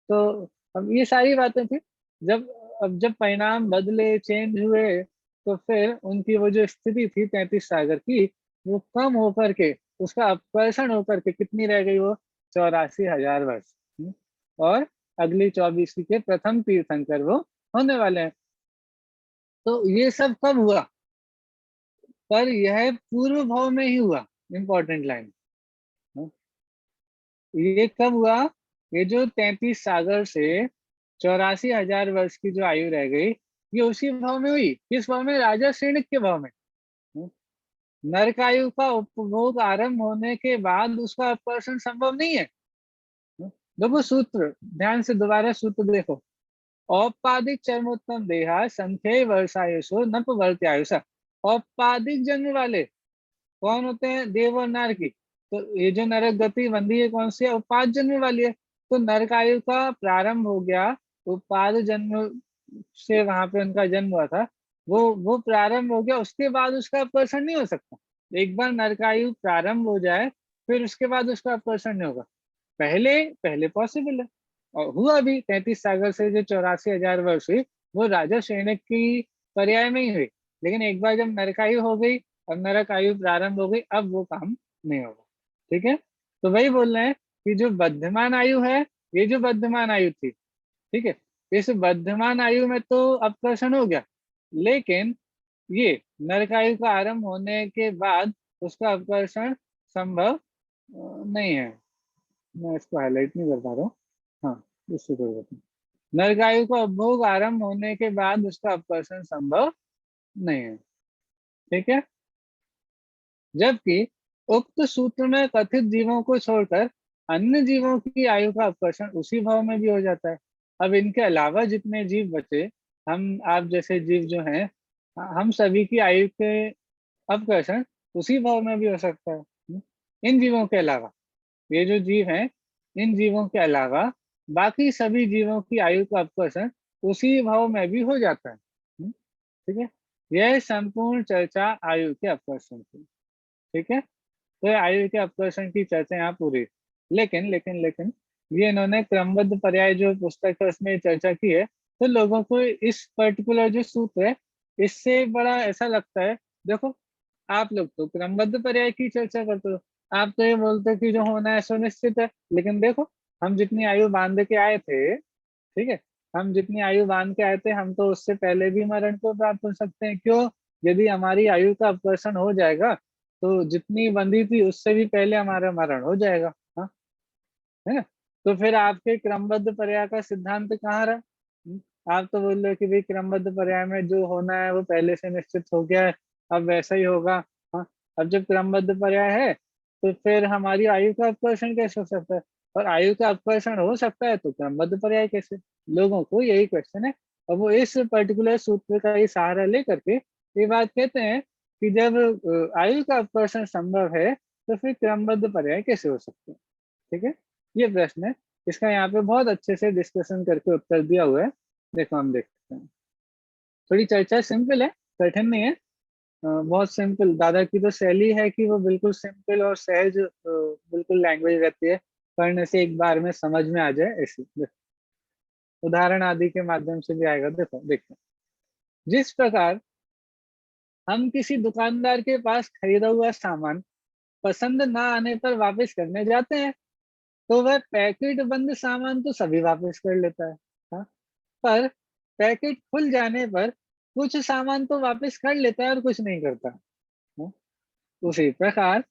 तो अब ये सारी बातें थी। जब अब जब परिणाम बदले, चेंज हुए, तो फिर उनकी वो जो स्थिति थी 33 सागर की, वो कम होकर के, उसका अपकर्षण होकर के कितनी रह गई? वो 84,000 वर्ष। और अगली 24वीं के प्रथम तीर्थंकर वो होने वाले हैं। तो ये सब कब हुआ? पर यह पूर्व भाव में ही हुआ। इंपॉर्टेंट लाइन, ये कब हुआ? ये जो 33 सागर से 84,000 वर्ष की जो आयु रह गई, ये उसी भाव में हुई। किस भाव में? राजा श्रेणिक के भाव में। नरकायु का उपभोग आरंभ होने के बाद उसका अपकर्षण संभव नहीं है। देखो सूत्र, ध्यान से दोबारा सूत्र देखो। औपादिक चरमोत्तम देहा संख्य वर्षायुषो नप वर्त्यायुषा। औपाधिक जन्म वाले कौन होते हैं? देव और नर की। तो ये जो नरक गति बंधी है कौन सी है? उपाद जन्म वाली है। तो नरक आयु का प्रारंभ हो गया उपाद जन्म से, वहां पे उनका जन्म हुआ था, वो प्रारंभ हो गया, उसके बाद उसका अपकर्षण नहीं हो सकता। एक बार नरकायु प्रारंभ हो जाए फिर उसके बाद उसका अपकर्षण नहीं होगा। पहले पहले पॉसिबल है, और हुआ भी 33 सागर से जो 84,000 वर्ष हुई वो राजा श्रेणी की पर्याय में ही हुई। लेकिन एक बार जब नरकायु हो गई और नरक आयु प्रारंभ हो गई, अब वो काम नहीं होगा। ठीक है, तो वही बोल रहे हैं कि जो बद्धमान आयु है, ये जो बद्धमान आयु थी, ठीक है, इस बद्धमान आयु में तो अपकर्षण हो गया, लेकिन ये नरकायु का आरंभ होने के बाद उसका अपकर्षण संभव नहीं है। मैं इसको हाईलाइट नहीं कर पा रहा हूँ। हाँ, इससे कोई बात नहीं। नरकायु का उपभोग आरंभ होने के बाद उसका अपकर्षण संभव नहीं है। ठीक है, जबकि उक्त सूत्र में कथित जीवों को छोड़कर अन्य जीवों की आयु का अपकर्षण उसी भाव में भी हो जाता है। अब इनके अलावा जितने जीव बचे, हम आप जैसे जीव जो हैं, हम सभी की आयु के अपकर्षण उसी भाव में भी हो सकता है। इन जीवों के अलावा, ये जो जीव हैं, इन जीवों के अलावा बाकी सभी जीवों की आयु का अपकर्षण उसी भाव में भी हो जाता है। ठीक है, यह संपूर्ण चर्चा आयु के अपकर्षण की। ठीक है, तो ये आयु के अपकर्षण की चर्चा यहाँ पूरी। लेकिन लेकिन लेकिन ये इन्होंने क्रमबद्ध पर्याय जो पुस्तक है उसमें चर्चा की है, तो लोगों को इस पर्टिकुलर जो सूत्र है इससे बड़ा ऐसा लगता है। देखो, आप लोग तो क्रमबद्ध पर्याय की चर्चा करते हो, आप तो ये बोलते हो कि जो होना है सुनिश्चित है, लेकिन देखो हम जितनी आयु बांध के आए थे, ठीक है, हम जितनी आयु बांध के आए थे, हम तो उससे पहले भी मरण को प्राप्त हो सकते हैं। क्यों? यदि हमारी आयु का अपकर्षण हो जाएगा तो जितनी बंधी थी उससे भी पहले हमारा मरण हो जाएगा। हाँ, है ना? तो फिर आपके क्रमबद्ध पर्याय का सिद्धांत कहाँ रहा? आप तो बोल रहे हो कि भाई क्रमबद्ध पर्याय में जो होना है वो पहले से निश्चित हो गया है, अब वैसा ही होगा। हाँ, अब जब क्रमबद्ध पर्याय है तो फिर हमारी आयु का अपकर्षण कैसे हो सकता है? और आयु का अपकर्षण हो सकता है तो क्रमबद्ध पर्याय कैसे? लोगों को यही क्वेश्चन है, और वो इस पर्टिकुलर सूत्र का ही सहारा लेकर के ये बात कहते हैं कि जब आयु का अपकर्षण संभव है तो फिर क्रमबद्ध पर्याय कैसे हो सकते हैं। ठीक है, ये प्रश्न है, इसका यहाँ पे बहुत अच्छे से डिस्कशन करके उत्तर दिया हुआ है। देखो हम देखते हैं, थोड़ी चर्चा सिंपल है, कठिन नहीं है, बहुत सिंपल। दादा की तो शैली है कि वो बिल्कुल सिंपल और सहज बिल्कुल लैंग्वेज रहती है, पढ़ने से एक बार में समझ में आ जाए ऐसी। उदाहरण आदि के माध्यम से भी आएगा। देखो देखते हैं, जिस प्रकार हम किसी दुकानदार के पास खरीदा हुआ सामान पसंद ना आने पर वापस करने जाते हैं, तो वह पैकेट बंद सामान तो सभी वापस कर लेता है। हाँ? पर पैकेट खुल जाने पर कुछ सामान तो वापस कर लेता है और कुछ नहीं करता। हाँ? उसी प्रकार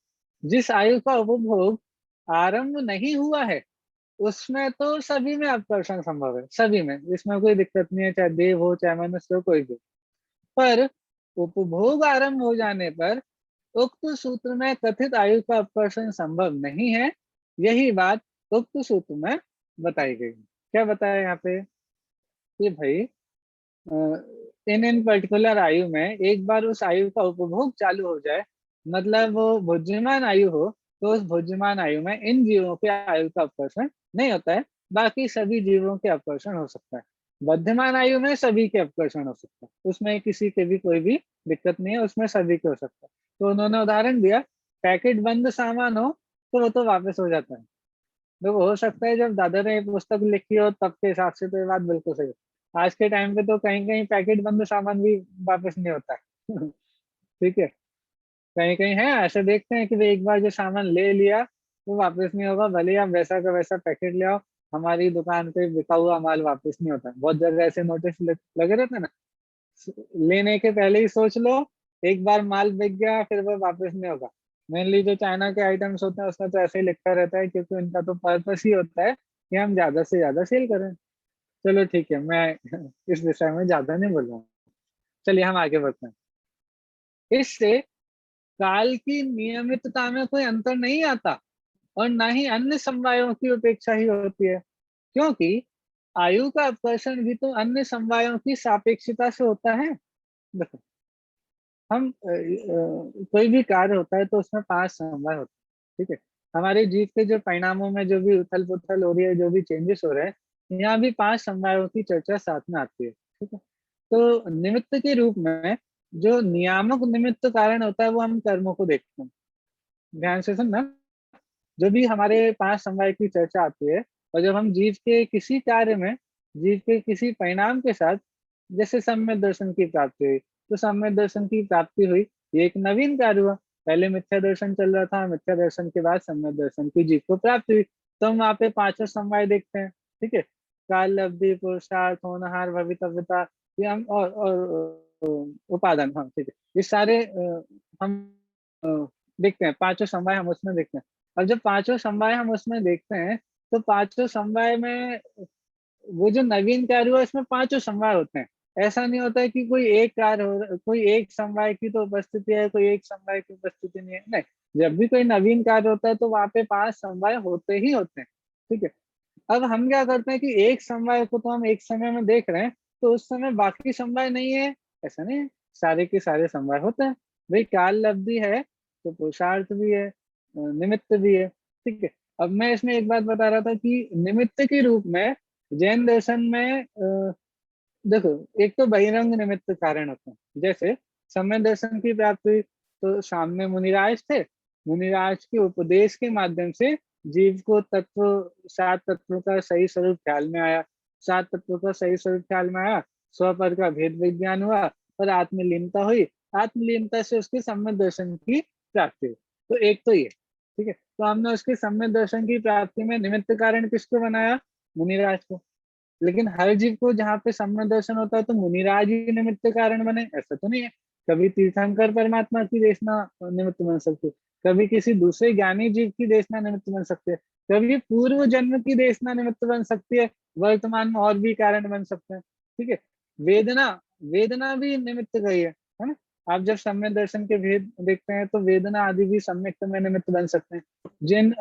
जिस आयु का उपभोग आरंभ नहीं हुआ है उसमें तो सभी में अपकर्षण संभव है, सभी में, इसमें कोई दिक्कत नहीं है, चाहे देव हो चाहे मनुष्य हो, कोई भी। पर उपभोग आरंभ हो जाने पर उक्त सूत्र में कथित आयु का अपकर्षण संभव नहीं है, यही बात उक्त सूत्र में बताई गई। क्या बताया यहाँ पे कि भाई इन पर्टिकुलर आयु में एक बार उस आयु का उपभोग चालू हो जाए, मतलब वो भुज्यमान आयु हो, तो उस भुज्यमान आयु में इन जीवों के आयु का अपकर्षण नहीं होता है, बाकी सभी जीवों के अपकर्षण हो सकता है। बद्धमान आयु में सभी के अपकर्षण हो सकता है, उसमें किसी के भी कोई भी दिक्कत नहीं है, उसमें सभी के हो सकता है। तो उन्होंने उदाहरण दिया, पैकेट बंद सामान हो तो वो तो वापस हो जाता है। देखो, हो सकता है जब दादा ने ये पुस्तक लिखी हो तब के हिसाब से तो ये बात बिल्कुल सही है। आज के टाइम पे तो कहीं कहीं पैकेट बंद सामान भी वापस नहीं होता है। ठीक है, कहीं कहीं है ऐसे, देखते हैं कि भाई एक बार जो सामान ले लिया वो वापस नहीं होगा, भले ही आप वैसा का वैसा पैकेट ले आओ, हमारी दुकान पे बिका हुआ माल वापस नहीं होता है। बहुत जगह ऐसे नोटिस लगे रहते हैं ना, लेने के पहले ही सोच लो, एक बार माल बिक गया फिर वो वापस नहीं होगा। मेनली जो चाइना के आइटम्स होते हैं उसमें तो ऐसे ही लिखा रहता है, क्योंकि उनका तो पर्पस ही होता है कि हम ज्यादा से ज्यादा सेल करें। चलो ठीक है, मैं इस विषय में ज्यादा नहीं बोल रहा हूँ, चलिए हम आगे बढ़ते हैं। इससे काल की नियमितता में कोई अंतर नहीं आता और ना ही अन्य समवायों की उपेक्षा ही होती है, क्योंकि आयु का अपकर्षण भी तो अन्य समवायों की सापेक्षता से होता है। देखो, हम कोई भी कार्य होता है तो उसमें 5 समवाय होते हैं, ठीक है। हमारे जीव के जो परिणामों में जो भी उथल पुथल हो रही है, जो भी चेंजेस हो रहे हैं, यहाँ भी 5 समवायों की चर्चा साथ में आती है, ठीक है। तो निमित्त के रूप में जो नियामक निमित्त कारण होता है वो हम कर्मों को देखते हैं। ध्यान से सुनना, जो भी हमारे 5 समवाय की चर्चा आती है, और जब हम जीव के किसी कार्य में, जीव के किसी परिणाम के साथ, जैसे सम्यक दर्शन की प्राप्ति हुई, तो सम्यक दर्शन की प्राप्ति हुई, ये एक नवीन कार्य हुआ। पहले मिथ्या दर्शन चल रहा था, मिथ्या दर्शन के बाद सम्यक दर्शन की जीव को प्राप्ति हुई, तो हम वहाँ पे 5 समवाय देखते हैं, ठीक है। काल, लब्धि, पुरुषार्थ, होनहार, भवितव्यता, ये हम और उपादान, हाँ ठीक है, ये सारे हम अ, देखते हैं, 5 समवाय हम उसमें देखते हैं। अब जब 5 समवाय हम उसमें देखते हैं, तो 5 समवाय में वो जो नवीन कार्य हुआ, इसमें 5 समवाय होते हैं। ऐसा नहीं होता है कि कोई एक कार्य हो, कोई एक समवाय की तो उपस्थिति है, कोई एक समवाय की उपस्थिति नहीं है, नहीं। जब भी कोई नवीन कार्य होता है तो वहां पे 5 समवाय होते ही होते हैं, ठीक है। अब हम क्या करते हैं कि एक समवाय को तो हम एक समय में देख रहे हैं, तो उस समय बाकी समवाय नहीं है, ऐसा नहीं है, सारे के सारे समवाय होते हैं। भाई काल लब्धि है तो पुरुषार्थ भी है, निमित्त भी है, ठीक है। अब मैं इसमें एक बात बता रहा था कि निमित्त के रूप में जैन दर्शन में देखो, एक तो बहिरंग निमित्त कारण होते हैं। जैसे समय दर्शन की प्राप्ति हुई, तो सामने मुनिराज थे, मुनिराज के उपदेश के माध्यम से जीव को तत्व, 7 तत्वों का सही स्वरूप ख्याल में आया, 7 तत्वों का सही स्वरूप ख्याल में आया, स्वपर का भेद विज्ञान हुआ और आत्मलीनता हुई, आत्मलीनता से उसके सम्यक दर्शन की प्राप्ति हुई। तो एक तो ये, ठीक है। तो हमने उसके सम्यक दर्शन की प्राप्ति में निमित्त कारण किसको बनाया? मुनिराज को। लेकिन हर जीव को जहाँ पे सम्यक दर्शन होता है तो मुनिराज ही निमित्त कारण बने, ऐसा तो नहीं है। कभी तीर्थंकर परमात्मा की देशना निमित्त बन सकती है, कभी किसी दूसरे ज्ञानी जीव की देशना निमित्त बन सकती है, कभी पूर्व जन्म की देशना निमित्त बन सकती है, वर्तमान में और भी कारण बन सकते हैं, ठीक है। वेदना, वेदना भी निमित्त गई है ना। आप जब सम्यक दर्शन के भेद देखते हैं तो वेदना आदि भी सम्यक में निमित्त बन सकते हैं। जिन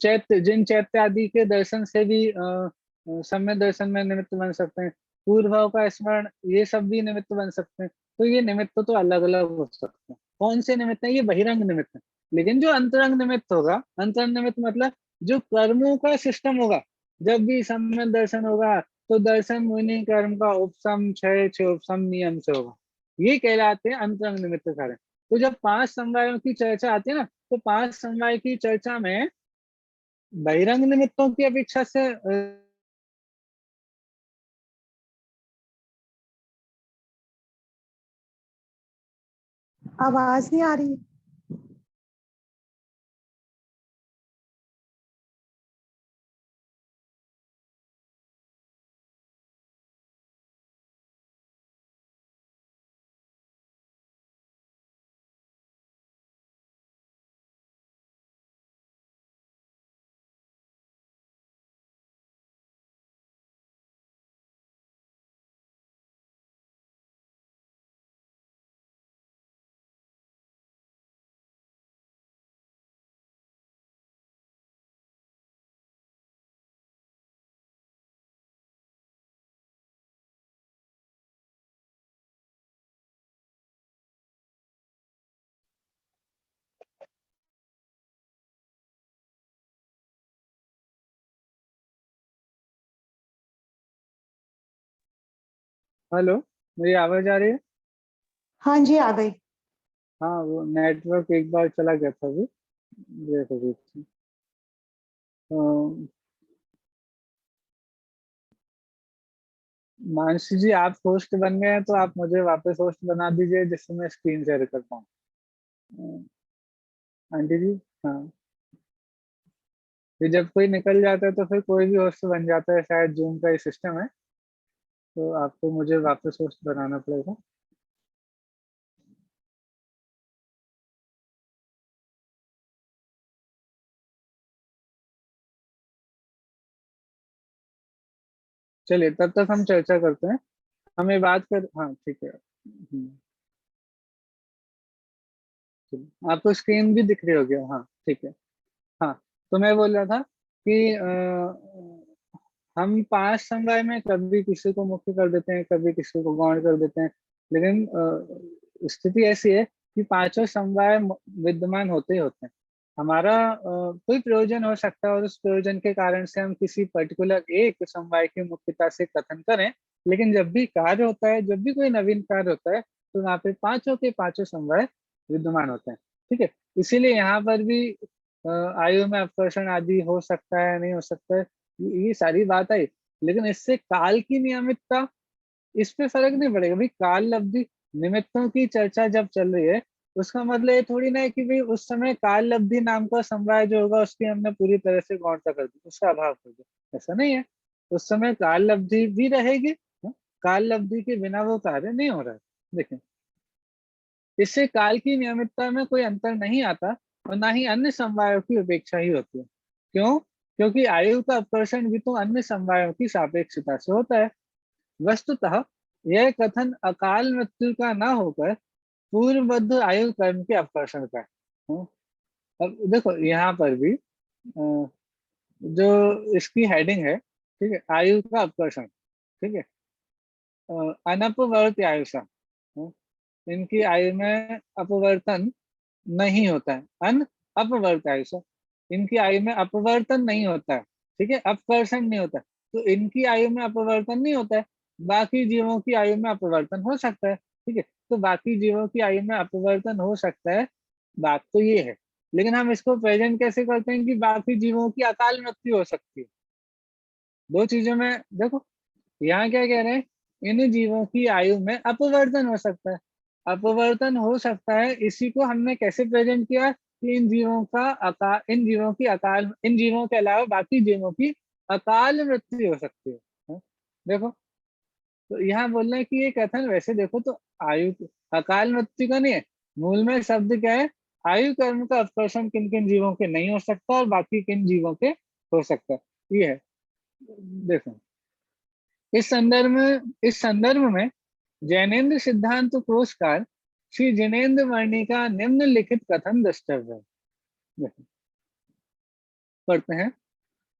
चैत्य, जिन चैत्य आदि के दर्शन से भी सम्यक दर्शन में निमित्त बन सकते हैं, पूर्व भाव का स्मरण, ये सब भी निमित्त बन सकते हैं। तो ये निमित्त तो अलग अलग हो सकते हैं। कौन से निमित्त है? ये बहिरंग निमित्त है। लेकिन जो अंतरंग निमित्त होगा, अंतरंग निमित्त मतलब जो कर्मों का सिस्टम होगा, जब भी सम्यक दर्शन होगा तो दर्शन मुनि कर्म का उपसम क्षय क्षय उपसम नियम से होगा, ये कहलाते हैं अंतरंग निमित्त कारण। तो जब 5 समवायों की चर्चा आती है ना, तो 5 समवाय की चर्चा में बहिरंग निमित्तों की अपेक्षा से आवाज नहीं आ रही। हेलो, मेरी आवाज आ रही है? हाँ जी, आ गई। हाँ, वो नेटवर्क एक बार चला गया था अभी, ब्रेक हो गई थी। मानसी जी, आप होस्ट बन गए हैं तो आप मुझे वापस होस्ट बना दीजिए, जिससे मैं स्क्रीन शेयर कर पाऊँ। आंटी जी, हाँ, फिर जब कोई निकल जाता है तो फिर कोई भी होस्ट बन जाता है, शायद जूम का ही सिस्टम है, तो आपको मुझे वापस होस्ट बनाना पड़ेगा। चलिए, तब तक हम चर्चा करते हैं। हमें बात कर, हाँ ठीक है। चलिए, आपको स्क्रीन भी दिख रही होगी, हाँ ठीक है। हाँ, तो मैं बोल रहा था कि हम 5 समवाय में कभी किसी को मुख्य कर देते हैं, कभी किसी को गौण कर देते हैं, लेकिन स्थिति ऐसी है कि पांचों समवाय विद्यमान होते ही होते हैं। हमारा कोई प्रयोजन हो सकता है और उस प्रयोजन के कारण से हम किसी पर्टिकुलर एक समवाय की मुख्यता से कथन करें, लेकिन जब भी कार्य होता है, जब भी कोई नवीन कार्य होता है, तो वहाँ पे पांचों के पांचों समवाय विद्यमान होते हैं। ठीक है, इसीलिए यहाँ पर भी आयु में अपकर्षण आदि हो सकता है, नहीं हो सकता है, ये सारी बात आई। लेकिन इससे काल की नियमितता, इस पे फर्क नहीं पड़ेगा भाई। काल अवधि निमित्तों की चर्चा जब चल रही है, उसका मतलब ये थोड़ी ना है कि भाई उस समय काल अवधि नाम का समवाय जो होगा उसकी हमने पूरी तरह से गौणता कर दी, उसका अभाव कर दिया, ऐसा नहीं है। उस समय काल अवधि भी रहेगी। काल अवधि के बिना वो कार्य नहीं हो रहा है। देखें, इससे काल की नियमितता में कोई अंतर नहीं आता और ना ही अन्य समवायों की उपेक्षा ही होती है। क्यों? क्योंकि आयु का अपकर्षण भी तो अन्य समवायों की सापेक्षता से होता है। वस्तुतः यह कथन अकाल मृत्यु का ना होकर पूर्वबद्ध आयु कर्म के अपकर्षण का है। अब देखो यहाँ पर भी जो इसकी हेडिंग है, ठीक है, आयु का अपकर्षण, ठीक है, अनपवर्त आयुषा, इनकी आयु में अपवर्तन नहीं होता है। अन अपवर्त आयुषा, इनकी आयु में अपवर्तन नहीं होता है। ठीक है, अपकर्षण नहीं होता है, तो इनकी आयु में अपवर्तन नहीं होता है। बाकी जीवों की आयु में अपवर्तन हो सकता है। ठीक है, तो बाकी जीवों की आयु में अपवर्तन हो सकता है, बात तो ये है। लेकिन हम इसको प्रेजेंट कैसे करते हैं कि बाकी जीवों की अकाल मृत्यु हो सकती है। दो चीजों में देखो, यहाँ क्या कह रहे हैं, इन जीवों की आयु में अपवर्तन हो सकता है। अपवर्तन हो सकता है, इसी को हमने कैसे प्रेजेंट किया कि इन जीवों का अकाल, इन जीवों की अकाल, इन जीवों के अलावा बाकी जीवों की अकाल मृत्यु हो सकती है। देखो, तो यहाँ बोल रहे हैं कि ये कथन वैसे देखो तो आयु, अकाल मृत्यु का नहीं है। मूल में शब्द क्या है, आयु कर्म का अपकर्षण किन किन जीवों के नहीं हो सकता और बाकी किन जीवों के हो सकता है, ये है। देखो, इस संदर्भ में जैनेन्द्र सिद्धांत कोशकार श्री जिनेन्द्र वर्णी का निम्नलिखित कथन द्रष्टव्य है। देखो, पढ़ते हैं।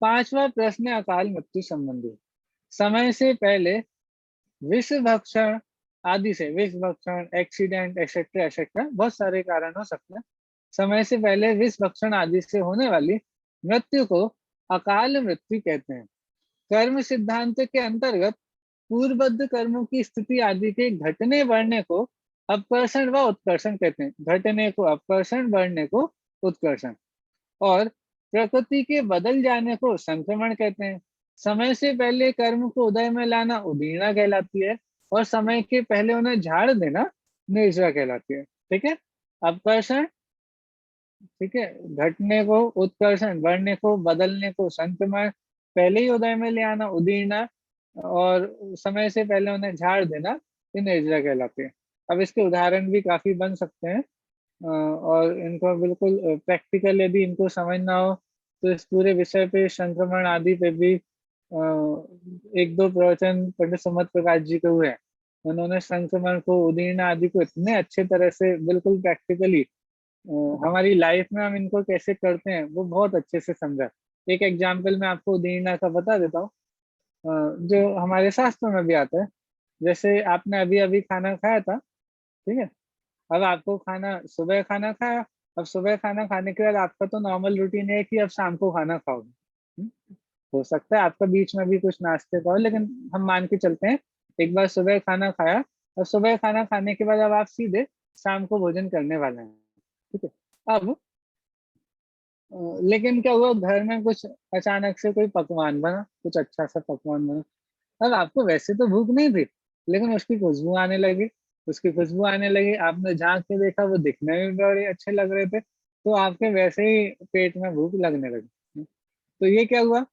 पांचवा प्रश्न अकाल मृत्यु संबंधी। समय से पहले विष भक्षण आदि से, विष भक्षण, एक्सीडेंट, एक्सेट्रा एक्सेट्रा, बहुत सारे कारण हो सकते हैं। समय से पहले विष भक्षण आदि से होने वाली मृत्यु को अकाल मृत्यु कहते हैं। कर्म सिद्धांत के अंतर्गत पूर्वबद्ध कर्मों की स्थिति आदि के घटने बढ़ने को अपकर्षण व उत्कर्षण कहते हैं। घटने को अपकर्षण, बढ़ने को उत्कर्षण। और प्रकृति के बदल जाने को संक्रमण कहते हैं। समय से पहले कर्म को उदय में लाना उदीर्णा कहलाती है और समय के पहले उन्हें झाड़ देना निर्जरा कहलाती है। ठीक है, अपकर्षण, ठीक है, घटने को उत्कर्षण, बढ़ने को, बदलने को संक्रमण, पहले ही उदय में ले आना उदीर्णा और समय से पहले उन्हें झाड़ देना, ये निर्जरा कहलाते हैं। अब इसके उदाहरण भी काफी बन सकते हैं और इनको बिल्कुल प्रैक्टिकल यदि इनको समझना हो तो इस पूरे विषय पे, संक्रमण आदि पे भी एक दो प्रवचन पंडित सुमत प्रकाश जी के हुए हैं। उन्होंने संक्रमण को, उदीर्णा आदि को इतने अच्छे तरह से बिल्कुल प्रैक्टिकली हमारी लाइफ में हम इनको कैसे करते हैं वो बहुत अच्छे से समझा। एक एग्जाम्पल मैं आपको उदीर्णा का बता देता हूँ जो हमारे शास्त्रों में भी आता है। जैसे आपने अभी अभी खाना खाया था, ठीक है, अब आपको खाना, सुबह खाना खाया, अब सुबह खाना खाने के बाद आपका तो नॉर्मल रूटीन है कि अब शाम को खाना खाओगे। हो सकता है आपका बीच में भी कुछ नाश्ते का हो, लेकिन हम मान के चलते हैं एक बार सुबह खाना खाया और सुबह खाना खाने के बाद अब आप सीधे शाम को भोजन करने वाले हैं। ठीक है, अब लेकिन क्या हुआ, घर में कुछ अचानक से कोई पकवान बना, कुछ अच्छा सा पकवान बना। अब आपको वैसे तो भूख नहीं थी, लेकिन उसकी खुशबू आने लगी, उसकी खुशबू आने लगी, आपने झांक के देखा वो दिखने में बड़े अच्छे लग रहे थे, तो आपके वैसे ही पेट में भूख लगने लगी। तो ये क्या हुआ,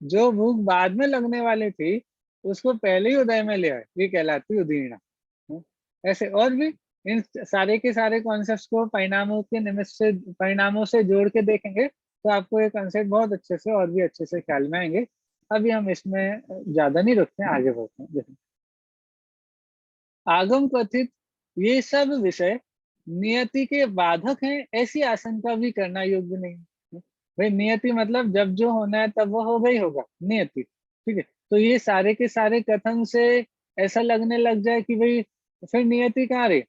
जो भूख बाद में लगने वाली थी उसको पहले ही उदय में ले आए, ये कहलाती उदीर्णा। ऐसे और भी इन सारे के सारे कॉन्सेप्ट्स को परिणामों के निमित्त से, परिणामों से जोड़ के देखेंगे तो आपको ये कॉन्सेप्ट बहुत अच्छे से और भी अच्छे से ख्याल में आएंगे। अभी हम इसमें ज्यादा नहीं रुकते हैं, आगे बढ़ते हैं। देखो, आगम कथित ये सब विषय नियति के बाधक हैं, ऐसी आशंका भी करना योग्य नहीं है। भाई नियति मतलब जब जो होना है तब वो होगा ही होगा, नियति। ठीक है, तो ये सारे के सारे कथन से ऐसा लगने लग जाए कि भाई तो फिर नियति कहाँ रही?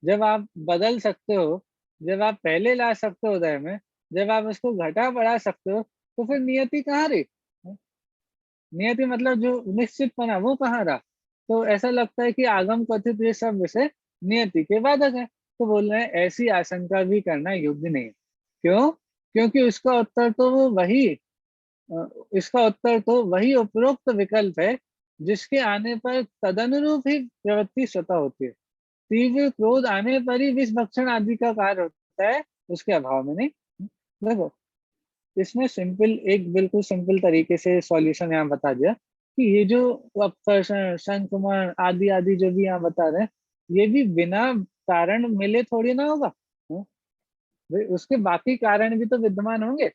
जब आप बदल सकते हो, जब आप पहले ला सकते हो उदय में, जब आप उसको घटा बढ़ा सकते हो, तो फिर नियति कहाँ रही? नियति मतलब जो निश्चितपना वो कहाँ रहा? तो ऐसा लगता है कि आगम कथित ये सब विषय नियति के बाधक है। तो बोल रहे हैं ऐसी आशंका भी करना योग्य नहीं है। क्यों? क्योंकि उसका उत्तर तो वो वही इसका उत्तर तो वही उपरोक्त विकल्प है जिसके आने पर तदनुरूप ही प्रवृत्ति स्वतः होती है। तीव्र क्रोध आने पर ही विष भक्षण आदि का कार्य होता है, उसके अभाव में नहीं। देखो, इसमें सिंपल एक बिल्कुल सिंपल तरीके से सॉल्यूशन यहाँ बता दिया कि ये जो अपकर्षण, संक्रमण आदि आदि जो भी यहाँ बता रहे हैं, ये भी बिना कारण मिले थोड़ी ना होगा। भाई उसके बाकी कारण भी तो विद्यमान होंगे।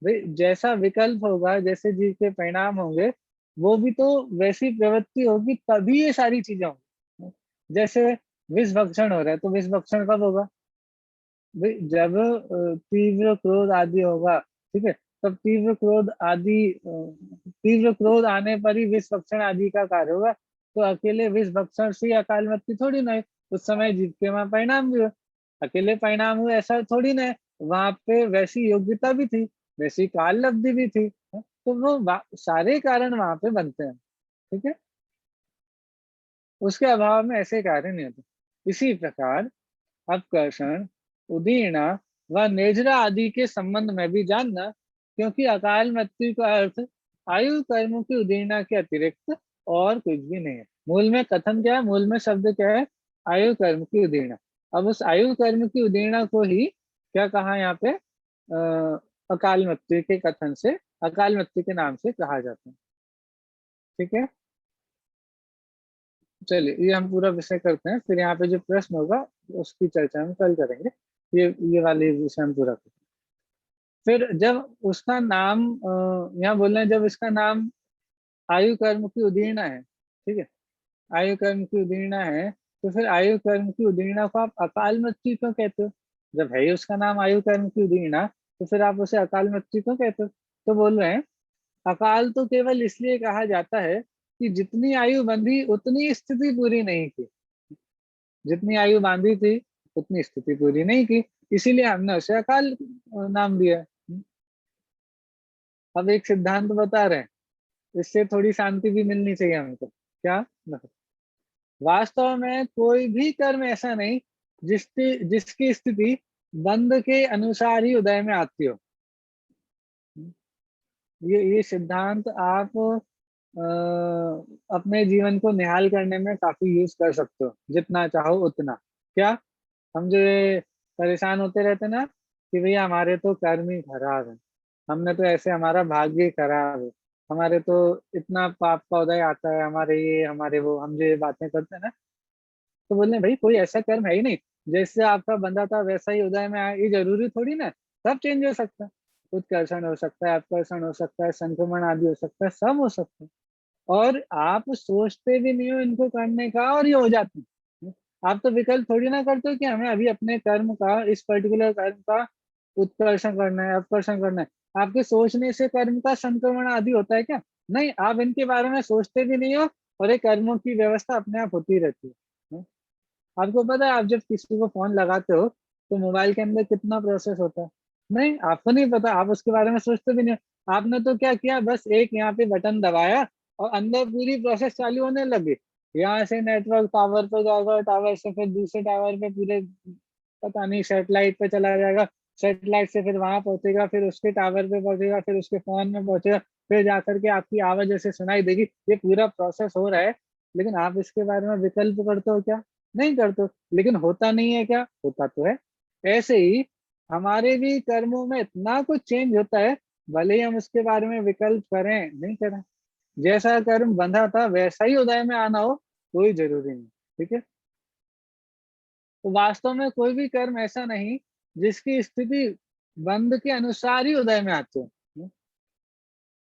भाई जैसा विकल्प होगा, जैसे जीव के परिणाम होंगे, वो भी तो वैसी प्रवृत्ति होगी, तभी ये सारी चीजें होंगी। जैसे विष भक्षण हो रहा है, तो विष भक्षण कब होगा? भाई जब तीव्र क्रोध आदि होगा, ठीक है, तब तीव्र क्रोध आने पर ही विष भक्षण आदि का कार्य होगा। तो अकेले विष भक्षण से अकाल मृत्यु थोड़ी ना है, उस समय जीव के वहां परिणाम भी हो, अकेले परिणाम हुए ऐसा थोड़ी ना है, वहां पे वैसी योग्यता भी थी, वैसी काल लब्धि भी थी, तो वो सारे कारण वहां पे बनते हैं, ठीक है। उसके अभाव में ऐसे कार्य नहीं होते। इसी प्रकार अपकर्षण, उदीर्णा व नेजरा आदि के संबंध में भी जानना, क्योंकि अकाल मृत्यु का अर्थ आयु कर्म की उदीर्णा के अतिरिक्त और कुछ भी नहीं है। मूल में कथन क्या है? मूल में शब्द क्या है? आयु कर्म की उदीर्णा। अब उस आयु कर्म की उदीर्णा को ही क्या कहा यहाँ पे? अकाल मृत्यु के कथन से, अकाल मृत्यु के नाम से कहा जाता है, ठीक है। चलिए ये हम पूरा विषय करते हैं, फिर यहाँ पे जो प्रश्न होगा उसकी चर्चा हम कल करेंगे। ये वाले विषय हम पूरा करते हैं। फिर जब उसका नाम यहाँ बोल रहे हैं, जब इसका नाम आयु कर्म की उदीर्णा है, ठीक है, आयु कर्म की उदीर्णा है, तो फिर आयु कर्म की उदीर्णा को आप अकाल मृत्यु क्यों कहते हो? जब है ही उसका नाम आयु कर्म की उदीर्णा, तो फिर आप उसे अकाल मृत्यु क्यों कहते हो? तो बोल रहे हैं अकाल तो केवल इसलिए कहा जाता है कि जितनी आयु बंधी उतनी स्थिति पूरी नहीं की, जितनी आयु बांधी थी उतनी स्थिति पूरी नहीं की, इसीलिए हमने उसे अकाल नाम दिया है। अब एक सिद्धांत बता रहे हैं, इससे थोड़ी शांति भी मिलनी चाहिए हमको। क्या? वास्तव में कोई भी कर्म ऐसा नहीं जिसकी स्थिति बंध के अनुसार ही उदय में आती हो। ये सिद्धांत आप अपने जीवन को निहाल करने में काफी यूज कर सकते हो, जितना चाहो उतना। क्या? हम जो ये परेशान होते रहते ना कि भैया हमारे तो कर्म ही खराब है, हमने तो ऐसे, हमारा भाग्य ही खराब है, हमारे तो इतना पाप का उदय आता है, हमारे ये हमारे वो, हम जो ये बातें करते हैं ना, तो बोलने भाई कोई ऐसा कर्म है ही नहीं, जैसे आपका बंधा था वैसा ही उदय में आए, ये जरूरी थोड़ी ना, सब चेंज हो सकता है। उत्कर्षण हो सकता है, अपकर्षण हो सकता है, संक्रमण आदि हो सकता है, सब हो सकता है। और आप सोचते भी नहीं हो इनको करने का और ये हो जाते हैं। आप तो विकल्प थोड़ी ना करते हो कि हमें अभी अपने कर्म का, इस पर्टिकुलर कर्म का उत्कर्षण करना है, अपकर्षण करना है। आपके सोचने से कर्म का संक्रमण आदि होता है क्या? नहीं, आप इनके बारे में सोचते भी नहीं हो और ये कर्मों की व्यवस्था अपने आप होती रहती है। आपको पता है आप जब किसी को फोन लगाते हो तो मोबाइल के अंदर कितना प्रोसेस होता है? नहीं, आपको नहीं पता, आप उसके बारे में सोचते भी नहीं हो। आपने तो क्या किया, बस एक यहाँ पे बटन दबाया और अंदर पूरी प्रोसेस चालू होने लगी। यहाँ से नेटवर्क टावर पे जाएगा, टावर से फिर दूसरे टावर पे, पूरे पता नहीं सैटेलाइट पे चला जाएगा, सैटेलाइट से फिर वहां पहुंचेगा, फिर उसके टावर पे पहुंचेगा, फिर उसके फोन में पहुंचेगा, फिर जाकर के आपकी आवाज जैसे सुनाई देगी। ये पूरा प्रोसेस हो रहा है, लेकिन आप इसके बारे में विकल्प करते हो क्या? नहीं करते हो। लेकिन होता नहीं है क्या? होता तो है। ऐसे ही हमारे भी कर्मों में इतना कुछ चेंज होता है, भले ही हम उसके बारे में विकल्प करें नहीं करें। जैसा कर्म बंधा था वैसा ही उदय में आना हो, कोई जरूरी नहीं, ठीक है। तो वास्तव में कोई भी कर्म ऐसा नहीं जिसकी स्थिति बंध के अनुसार ही उदय में आती हो,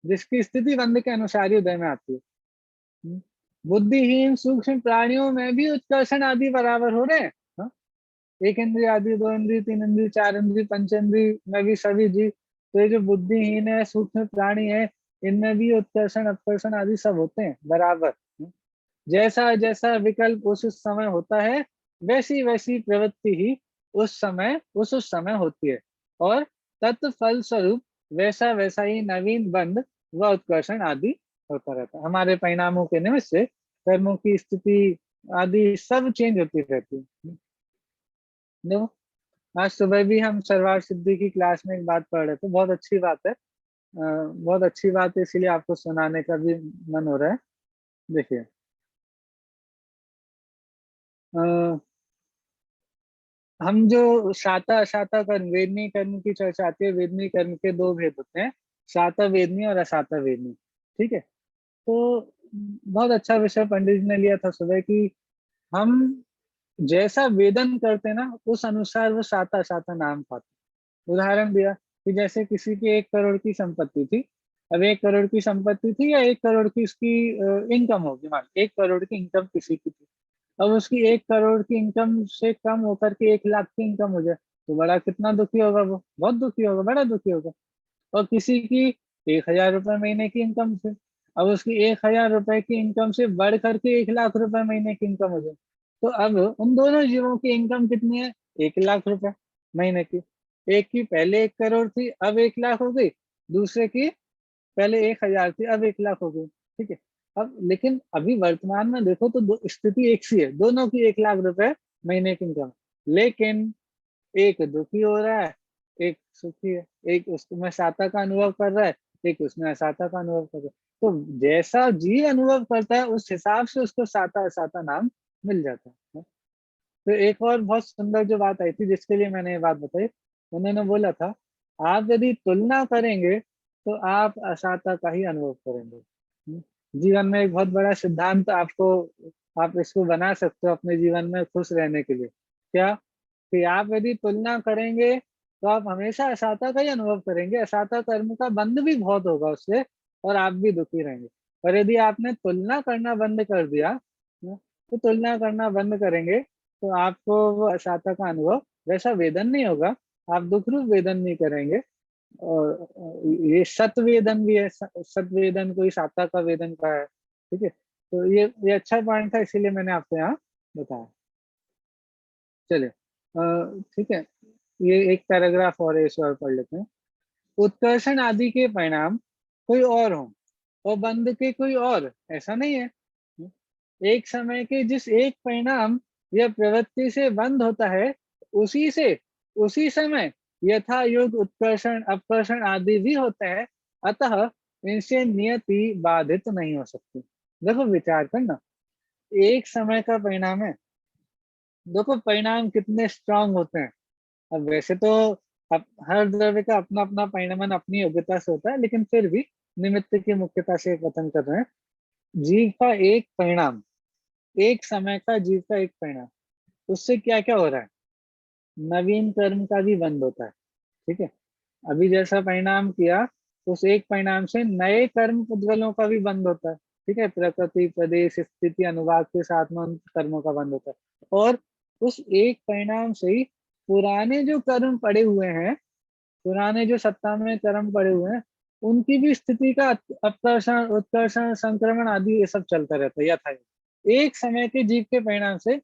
जिसकी स्थिति बंध के अनुसार ही उदय में आती है। बुद्धिहीन सूक्ष्म प्राणियों में भी उत्कर्षण आदि बराबर हो रहे हैं। हाँ? एक इंद्रिय आदि, दो इंद्रिय, तीन इंद्रिय, चार इंद्रिय, पंचेंद्रिय में भी सभी जीव, तो ये जो बुद्धिहीन है, सूक्ष्म प्राणी है, इनमें भी उत्कर्षण अपकर्षण आदि सब होते हैं बराबर। जैसा जैसा विकल्प उस समय होता है, वैसी वैसी प्रवृत्ति ही उस समय होती है, और तत्फल स्वरूप वैसा वैसा ही नवीन बंध व उत्कर्षण आदि होता रहता है। हमारे परिणामों के निमित्त से कर्मों की स्थिति आदि सब चेंज होती रहती है। देखो, आज सुबह भी हम सर्वार सिद्धि की क्लास में एक बात पढ़ रहे थे, बहुत अच्छी बात है। बहुत अच्छी बात है, इसीलिए आपको सुनाने का भी मन हो रहा है। देखिए, हम जो शाता अशाता कर्म, वेदनीय कर्म की चर्चा आती है। वेदनीय कर्म के दो भेद होते हैं, शाता वेदनीय और अशाता वेदनीय। ठीक है, तो बहुत अच्छा विषय पंडित जी ने लिया था सुबह कि हम जैसा वेदन करते हैं ना, उस अनुसार वो शाता अशाता नाम पाते। उदाहरण दिया कि जैसे किसी की 1 करोड़ की संपत्ति थी। अब 1 करोड़ की संपत्ति थी या 1 करोड़ की इसकी इनकम होगी, मान 1 करोड़ की इनकम किसी की थी। अब उसकी 1 करोड़ की इनकम से कम होकर के 1 लाख की इनकम हो जाए, तो बड़ा कितना दुखी होगा, वो बहुत दुखी होगा, बड़ा दुखी होगा। और किसी की 1,000 रुपए महीने की इनकम थी, अब उसकी 1,000 रुपए की इनकम से बढ़ करके 1 लाख रुपए महीने की इनकम हो जाए, तो अब उन दोनों जीवों की इनकम कितनी है? 1 लाख रुपए महीने की। एक की पहले 1 करोड़ थी, अब 1 लाख हो गई। दूसरे की पहले 1,000 थी, अब 1 लाख हो गई। ठीक है, अब लेकिन अभी वर्तमान में देखो तो स्थिति एक सी है, दोनों की 1 लाख रुपए महीने की इनकम। लेकिन एक दुखी हो रहा है, एक सुखी है। एक उसमें साता का अनुभव कर रहा है, एक उसमें असाता का अनुभव कर रहा है। तो जैसा जीव अनुभव करता है, उस हिसाब से उसको साता असाता नाम मिल जाता है। तो एक और बहुत सुंदर जो बात आई थी, जिसके लिए मैंने ये बात बताई, उन्होंने बोला था, आप यदि तुलना करेंगे तो आप असाता का ही अनुभव करेंगे। जीवन में एक बहुत बड़ा सिद्धांत आपको, आप इसको बना सकते हो अपने जीवन में खुश रहने के लिए। क्या? कि आप यदि तुलना करेंगे तो आप हमेशा असाता का ही अनुभव करेंगे। असाता कर्म का बंध भी बहुत होगा उससे, और आप भी दुखी रहेंगे। और यदि आपने तुलना करना बंद कर दिया, तो तुलना करना बंद करेंगे तो आपको वो असाता का अनुभव, वैसा वेदन नहीं होगा, आप दुख रूप वेदन नहीं करेंगे। और ये सत वेदन भी है, सत वेदन को ही साता का वेदन कहा है। ठीक है, तो ये अच्छा पॉइंट था, इसीलिए मैंने आपको यहाँ बताया। चलिए, ठीक है, ये एक पैराग्राफ और है, इस और पढ़ लेते हैं। उत्कर्षण आदि के परिणाम कोई और हो और बंध के कोई और, ऐसा नहीं है। एक समय के जिस एक परिणाम या प्रवृत्ति से बंध होता है, उसी से उसी समय यथा योग उत्कर्षण अपकर्षण आदि भी होते हैं। अतः इनसे नियति बाधित नहीं हो सकती। देखो, विचार करना, एक समय का परिणाम है। देखो, परिणाम कितने स्ट्रांग होते हैं। अब वैसे तो हर द्रव्य का अपना अपना परिणमन अपनी योग्यता से होता है, लेकिन फिर भी निमित्त की मुख्यता से कथन कर रहे हैं। जीव का एक परिणाम, एक समय का जीव का एक परिणाम, उससे क्या क्या हो रहा है? नवीन कर्म का भी बंध होता है। ठीक है, अभी जैसा परिणाम किया, उस एक परिणाम से नए कर्म पुद्गलों का भी बंध होता है। ठीक है, प्रकृति प्रदेश स्थिति अनुवाद के साथ में उन कर्मों का बंध होता है। और उस एक परिणाम से ही पुराने जो कर्म पड़े हुए हैं, पुराने जो सत्ता में कर्म पड़े हुए हैं, उनकी भी स्थिति का अपकर्षण उत्कर्षण संक्रमण आदि ये सब चलता रहता है यथा। एक समय के जीव के परिणाम से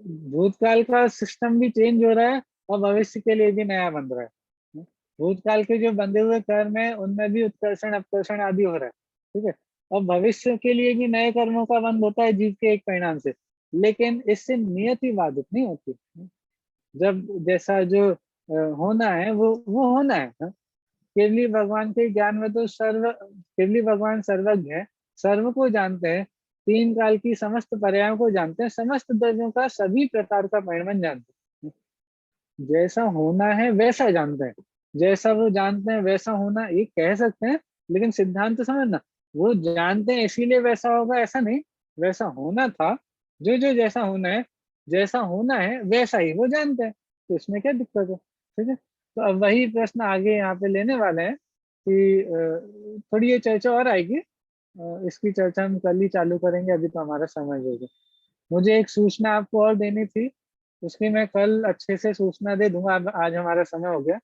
भूतकाल का सिस्टम भी चेंज हो रहा है, और भविष्य के लिए भी नया बन रहा है। भूतकाल के जो बंधे हुए कर्म है, उनमें भी उत्कर्षण अपकर्षण आदि हो रहा है। ठीक है, और भविष्य के लिए भी नए कर्मों का बंध होता है जीव के एक परिणाम से। लेकिन इससे नियति बाधित नहीं होती। जब जैसा जो होना है वो होना है। केवली भगवान के ज्ञान में तो केवली भगवान सर्वज्ञ है, सर्व को जानते हैं, तीन काल की समस्त पर्यायों को जानते हैं, समस्त द्रव्यों का सभी प्रकार का परिणमन जानते हैं। जैसा होना है वैसा जानते हैं, जैसा वो जानते हैं वैसा होना, ये कह सकते हैं, लेकिन सिद्धांत तो समझना, वो जानते हैं इसीलिए वैसा होगा ऐसा नहीं। वैसा होना था, जो जो जैसा होना है वैसा ही वो जानते हैं, तो इसमें क्या दिक्कत है? ठीक है, तो अब वही प्रश्न आगे यहाँ पे लेने वाले हैं कि थोड़ी ये चर्चा और आएगी। इसकी चर्चा हम कल ही चालू करेंगे, अभी तो हमारा समय हो गया। मुझे एक सूचना आपको और देनी थी, उसकी मैं कल अच्छे से सूचना दे दूंगा। अब आज हमारा समय हो गया,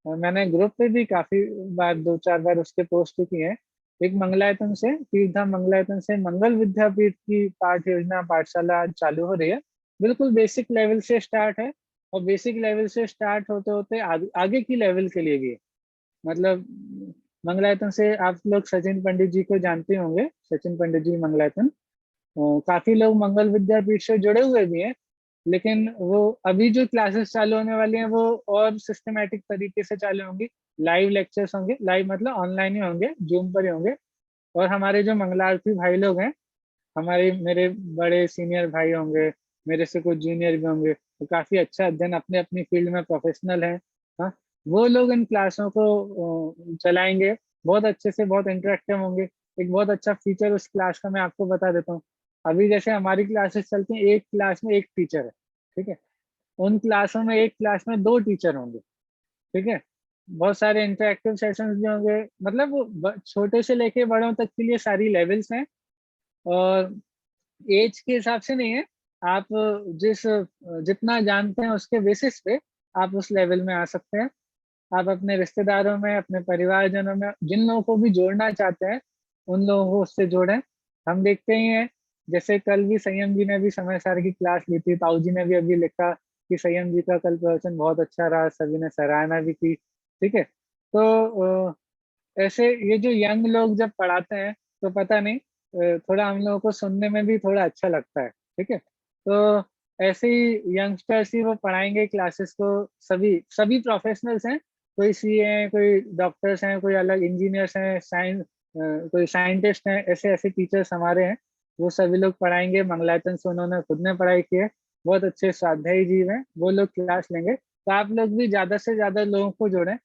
और मैंने ग्रुप पे भी काफी बार 2-4 बार उसके पोस्ट किए हैं एक मंगलायतन से, तीर्थधाम मंगलायतन से मंगल विद्यापीठ की पाठ योजना पाठशाला चालू हो रही है। बिल्कुल बेसिक लेवल से स्टार्ट है, और बेसिक लेवल से स्टार्ट होते होते आगे की लेवल के लिए भी है। मतलब मंगलायतन से आप लोग सचिन पंडित जी को जानते होंगे, सचिन पंडित जी मंगलायतन, काफी लोग मंगल विद्यापीठ से जुड़े हुए भी हैं, लेकिन वो अभी जो क्लासेस चालू होने वाली हैं वो और सिस्टमेटिक तरीके से चालू होंगी। लाइव लेक्चर्स होंगे, लाइव मतलब ऑनलाइन ही होंगे, जूम पर ही होंगे। और हमारे जो मंगलार्थी भाई लोग हैं, हमारे मेरे बड़े सीनियर भाई होंगे, मेरे से कुछ जूनियर भी होंगे, तो काफी अच्छा अध्ययन, अपने अपनी फील्ड में प्रोफेशनल है। हाँ, वो लोग इन क्लासों को चलाएंगे, बहुत अच्छे से, बहुत इंटरेक्टिव होंगे। एक बहुत अच्छा फीचर उस क्लास का मैं आपको बता देता हूँ। अभी जैसे हमारी क्लासेस चलती हैं, एक क्लास में एक टीचर है, ठीक है। उन क्लासों में एक क्लास में 2 टीचर होंगे, ठीक है। बहुत सारे इंटरेक्टिव सेशंस भी होंगे, मतलब वो छोटे से लेके बड़ों तक के लिए सारी लेवल्स हैं। और एज के हिसाब से नहीं है, आप जितना जानते हैं उसके बेसिस पे आप उस लेवल में आ सकते हैं। आप अपने रिश्तेदारों में, अपने परिवारजनों में, जिन लोगों को भी जोड़ना चाहते हैं, उन लोगों को उससे जोड़ें। हम देखते ही हैं, जैसे कल भी संयम जी ने भी समय सार की क्लास ली थी, ताऊ जी ने भी अभी लिखा कि संयम जी का कल प्रवचन बहुत अच्छा रहा, सभी ने सराहना भी की, ठीक है। तो ऐसे ये जो यंग लोग जब पढ़ाते हैं, तो पता नहीं, थोड़ा हम लोगों को सुनने में भी थोड़ा अच्छा लगता है, ठीक है। तो ऐसे ही यंगस्टर्स ही वो पढ़ाएंगे क्लासेस को। सभी सभी प्रोफेशनल्स हैं, कोई सीए हैं, कोई डॉक्टर्स हैं, कोई अलग इंजीनियर्स हैं, कोई साइंटिस्ट हैं, ऐसे ऐसे टीचर्स हमारे हैं। वो सभी लोग पढ़ाएंगे। मंगलायतन से उन्होंने खुद ने पढ़ाई की है, बहुत अच्छे स्वाध्यायी जीव हैं, वो लोग क्लास लेंगे। तो आप लोग भी ज्यादा से ज्यादा लोगों को जोड़ें।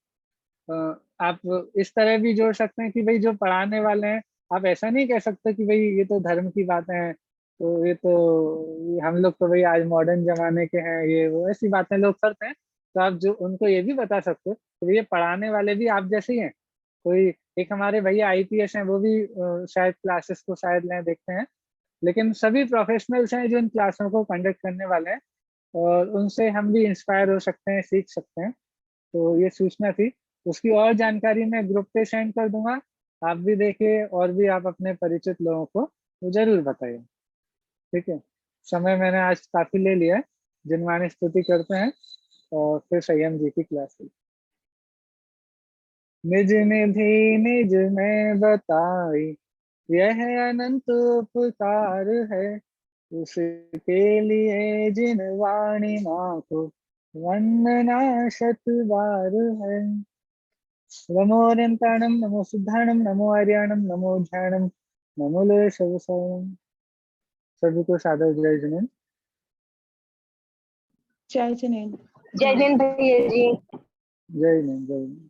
आप इस तरह भी जोड़ सकते हैं कि भाई जो पढ़ाने वाले हैं, आप ऐसा नहीं कह सकते कि भाई ये तो धर्म की बातें हैं, तो ये हम लोग तो भाई आज मॉडर्न जमाने के हैं, ये वो ऐसी बातें लोग करते हैं। तो आप जो उनको ये भी बता सकते हो कि ये पढ़ाने वाले भी आप जैसे ही हैं। कोई एक हमारे भैया आईपीएस हैं, वो भी शायद क्लासेस को शायद लें, देखते हैं। लेकिन सभी प्रोफेशनल्स हैं जो इन क्लासों को कंडक्ट करने वाले हैं, और उनसे हम भी इंस्पायर हो सकते हैं, सीख सकते हैं। तो ये सूचना थी। उसकी और जानकारी मैं ग्रुप पे सेंड कर दूंगा, आप भी देखिए, और भी आप अपने परिचित लोगों को तो जरूर बताइए, ठीक है। समय मैंने आज काफी ले लिया है। जिनवानी स्तुति करते हैं और फिर संयम जी की क्लास हुई। निज निधि निज में बताई, यह अनंत उपकार है, उसके लिए जिन वाणी माँ को वंदना शत बार है। नमो अनंताणम, नमो सिद्धाणम, नमो आर्याणम, नमो ध्यानम, नमो लय शवसायम। सभी को सादर जय जिनेन्द्र। जय जिनेन्द्र। जय हिंद भैया जी। जय हिंद, जय हिंद।